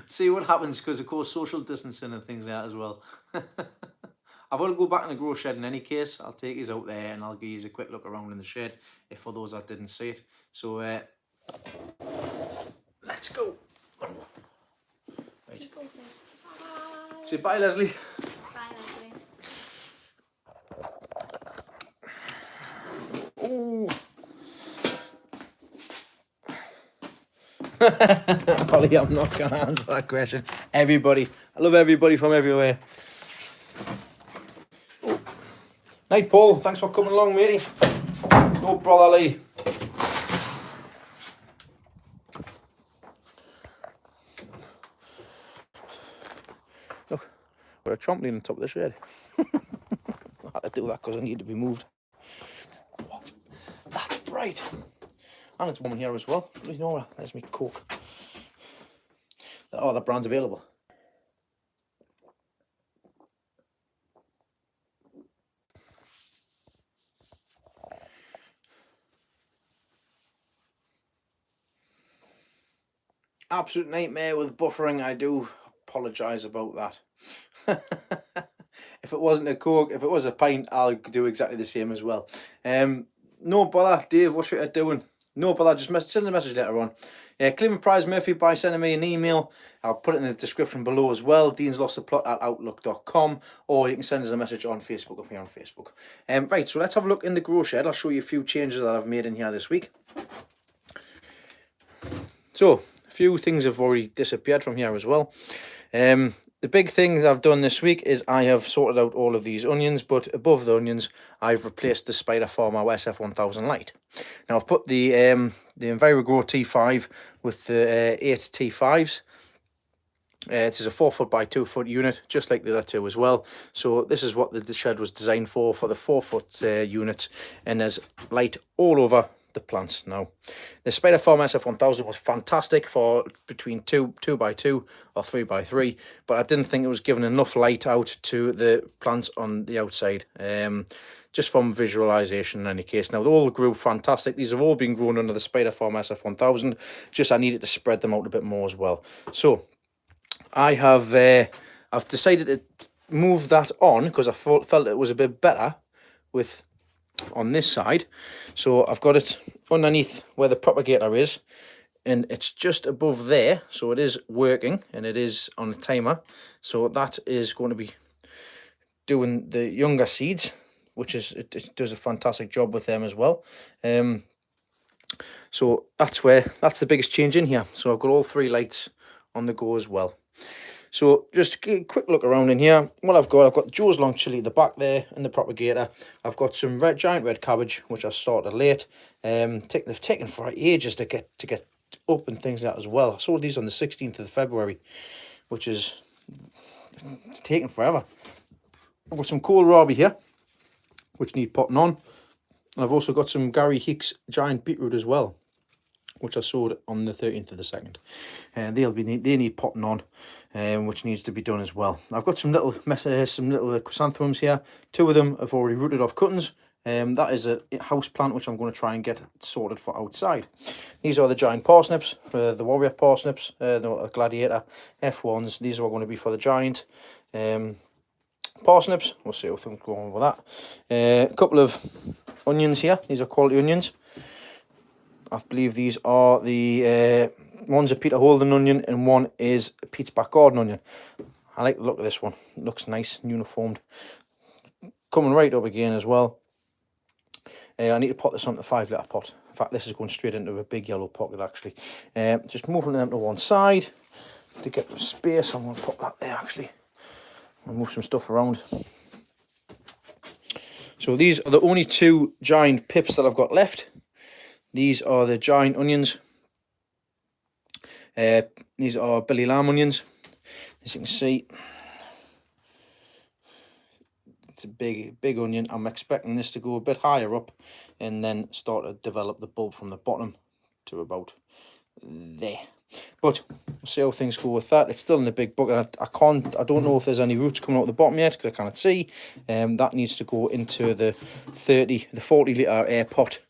A: See what happens, because of course social distancing and things like that as well. I've got to go back in the grow shed in any case. I'll take you out there and I'll give you a quick look around in the shed, if for those that didn't see it. So let's go. Right. Say bye, Leslie.
B: Bye, Leslie.
A: Oh. Holly, I'm not going to answer that question. Everybody. I love everybody from everywhere. Oh. Night, Paul. Thanks for coming along, matey. No brotherly. Look, got a trampoline on top of the shed. I had to do that because I need to be moved. That's bright. And it's warm in here as well. You know what? There's me Coke. Oh, that brand's available. Absolute nightmare with buffering. I do apologise about that. if it wasn't a Coke, if it was a pint, I'll do exactly the same as well. No bother, Dave, what should I doing? No bother, just send a message later on. Claim a prize, Murphy, by sending me an email. I'll put it in the description below as well, deanslosttheplot@outlook.com, or you can send us a message on Facebook if you're on Facebook. Right, so let's have a look in the grow shed. I'll show you a few changes that I've made in here this week. So, a few things have already disappeared from here as well. The big thing that I've done this week is I have sorted out all of these onions, but above the onions, I've replaced the Spider Farmer SF1000 Lite. Now, I've put the EnviroGrow T5 with the 8 T5s. This is a 4 foot by 2 foot unit, just like the other two as well. So this is what the shed was designed for the 4 foot units, and there's light all over the plants. Now, the Spider Farm SF1000 was fantastic for between 2 by 2 or 3 by 3, but I didn't think it was giving enough light out to the plants on the outside, just from visualization in any case. Now, they all grew fantastic. These have all been grown under the Spider Farm SF1000, just I needed to spread them out a bit more as well. So I have I've decided to move that on because I felt it was a bit better with on this side. So I've got it underneath where the propagator is, and it's just above there, so it is working and it is on a timer. So that is going to be doing the younger seeds, which is it does a fantastic job with them as well. So that's the biggest change in here. So I've got all 3 lights on the go as well. So just a quick look around in here. What I've got Joe's long chili at the back there and the propagator. I've got some giant red cabbage, which I started late. They've taken for ages to get up and things like that as well. I saw these on the 16th of February, which is it's taken forever. I've got some kohlrabi here, which need potting on. And I've also got some Gary Hicks giant beetroot as well, which I sowed on the 13th of the 2nd. They need potting on, which needs to be done as well. I've got some little chrysanthemums here. 2 of them have already rooted off cuttings. That is a house plant which I'm going to try and get sorted for outside. These are the giant parsnips, for the warrior parsnips, the gladiator F1s. These are all going to be for the giant parsnips. We'll see how things go on with that. A couple of onions here. These are quality onions. I believe these are the one's a Peter Holden onion and one is a Pete's Back Garden onion. I like the look of this one. It looks nice and uniformed. Coming right up again as well. I need to pot this onto the 5 litre pot. In fact, this is going straight into a big yellow pocket actually. Just moving them to one side to get the space. I'm going to put that there actually. I'll move some stuff around. So these are the only 2 giant pips that I've got left. These are the giant onions. These are Billy Lamb onions. As you can see, it's a big onion. I'm expecting this to go a bit higher up and then start to develop the bulb from the bottom to about there. But we'll see how things go with that. It's still in the big bucket. I don't know if there's any roots coming out of the bottom yet because I can't see. That needs to go into the 40 litre air pot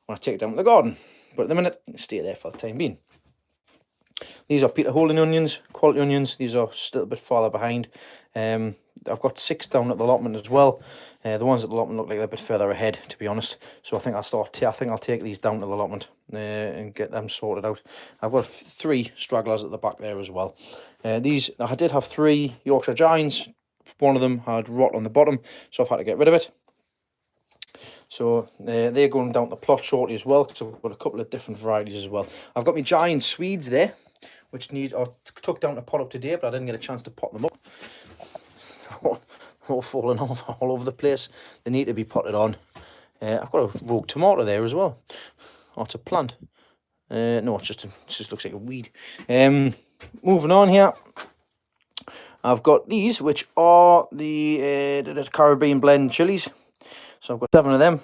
A: when I take it down to the garden. But at the minute, you can stay there for the time being. These are Peter Holden onions, quality onions. These are still a bit farther behind. I've got 6 down at the allotment as well. The ones at the allotment look like they're a bit further ahead, to be honest. So I think I'll take these down to the allotment and get them sorted out. I've got 3 stragglers at the back there as well. I did have 3 Yorkshire Giants. One of them had rot on the bottom, so I've had to get rid of it. So they're going down the plot shortly as well, because I've got a couple of different varieties as well. I've got my giant Swedes there, which I took down to pot up today, but I didn't get a chance to pot them up. All falling off all over the place. They need to be potted on. I've got a rogue tomato there as well. Oh, it's a plant. No, it just looks like a weed. Moving on here. I've got these, which are the Caribbean blend chilies. So I've got 7 of them.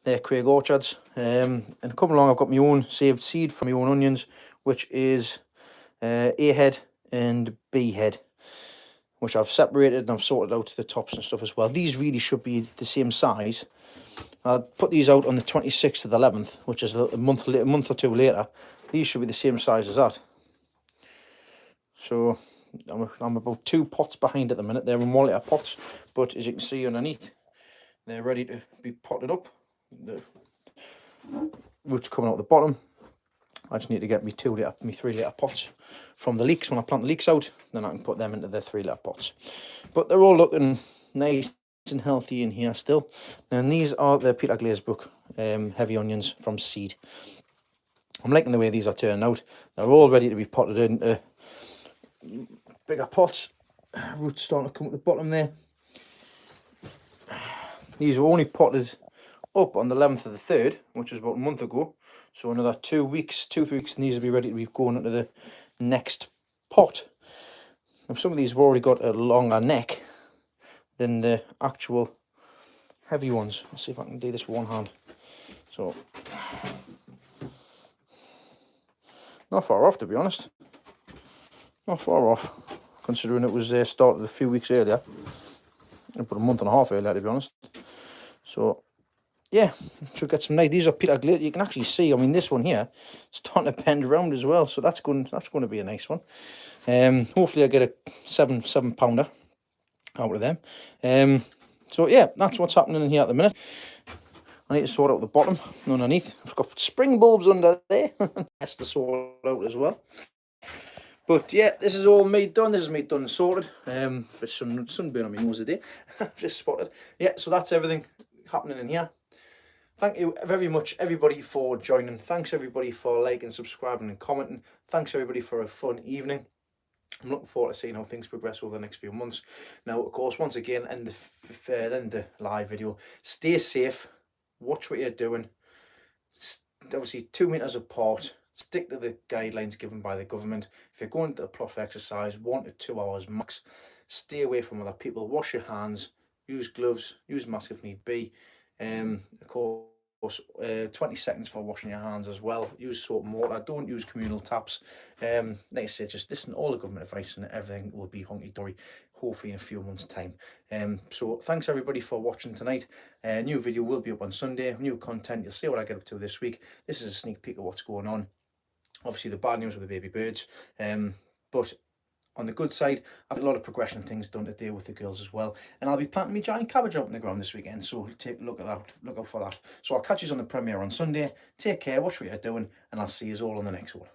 A: They're Craig Orchards. And coming along, I've got my own saved seed from my own onions, which is A head and B head, which I've separated and I've sorted out the tops and stuff as well. These really should be the same size. I'll put these out on the 26th of the 11th, which is a month or 2 later. These should be the same size as that. So I'm about 2 pots behind at the minute. They're in 1 litre pots, but as you can see underneath, they're ready to be potted up. The roots coming out the bottom. I just need to get me 3 litre pots from the leeks. When I plant the leeks out, then I can put them into the 3 litre pots. But they're all looking nice and healthy in here still. And these are the Peter Glazebrook heavy onions from seed. I'm liking the way these are turning out. They're all ready to be potted into bigger pots. Roots starting to come at the bottom there. These were only potted up on the 11th of the 3rd, which was about a month ago. So another 2 weeks, 2-3 weeks, and these will be ready to be going into the next pot. Now some of these have already got a longer neck than the actual heavy ones. Let's see if I can do this with one hand. So, not far off, to be honest. Not far off, considering it was started a few weeks earlier. About a month and a half earlier, to be honest. So, yeah, should get some nice. These are Peter Glaze. You can actually see. I mean, this one here is starting to bend around as well. So that's going to be a nice one. Hopefully, I get a seven pounder out of them. So yeah, that's what's happening in here at the minute. I need to sort out the bottom and underneath. I've got spring bulbs under there. That's to sort out as well. But yeah, this is all me done. This is me done and sorted. But sunburn on my nose today. Just spotted. Yeah, so that's everything happening in here. Thank you very much, everybody, for joining. Thanks, everybody, for liking, subscribing, and commenting. Thanks, everybody, for a fun evening. I'm looking forward to seeing how things progress over the next few months. Now, of course, once again, in the live video, stay safe. Watch what you're doing. Obviously, 2 meters apart. Stick to the guidelines given by the government. If you're going to a proper exercise, 1 to 2 hours max. Stay away from other people. Wash your hands. Use gloves. Use mask if need be. Of course, 20 seconds for washing your hands as well. Use soap and water. Don't use communal taps. Like I said, just listen to all the government advice and everything will be hunky-dory, hopefully in a few months' time. So thanks everybody for watching tonight. New video will be up on Sunday. New content. You'll see what I get up to this week. This is a sneak peek of what's going on. Obviously, the bad news with the baby birds. But on the good side, I've got a lot of progression things done today with the girls as well. And I'll be planting my giant cabbage out in the ground this weekend. So take a look at that. Look out for that. So I'll catch you on the premiere on Sunday. Take care, watch what you're doing, and I'll see you all on the next one.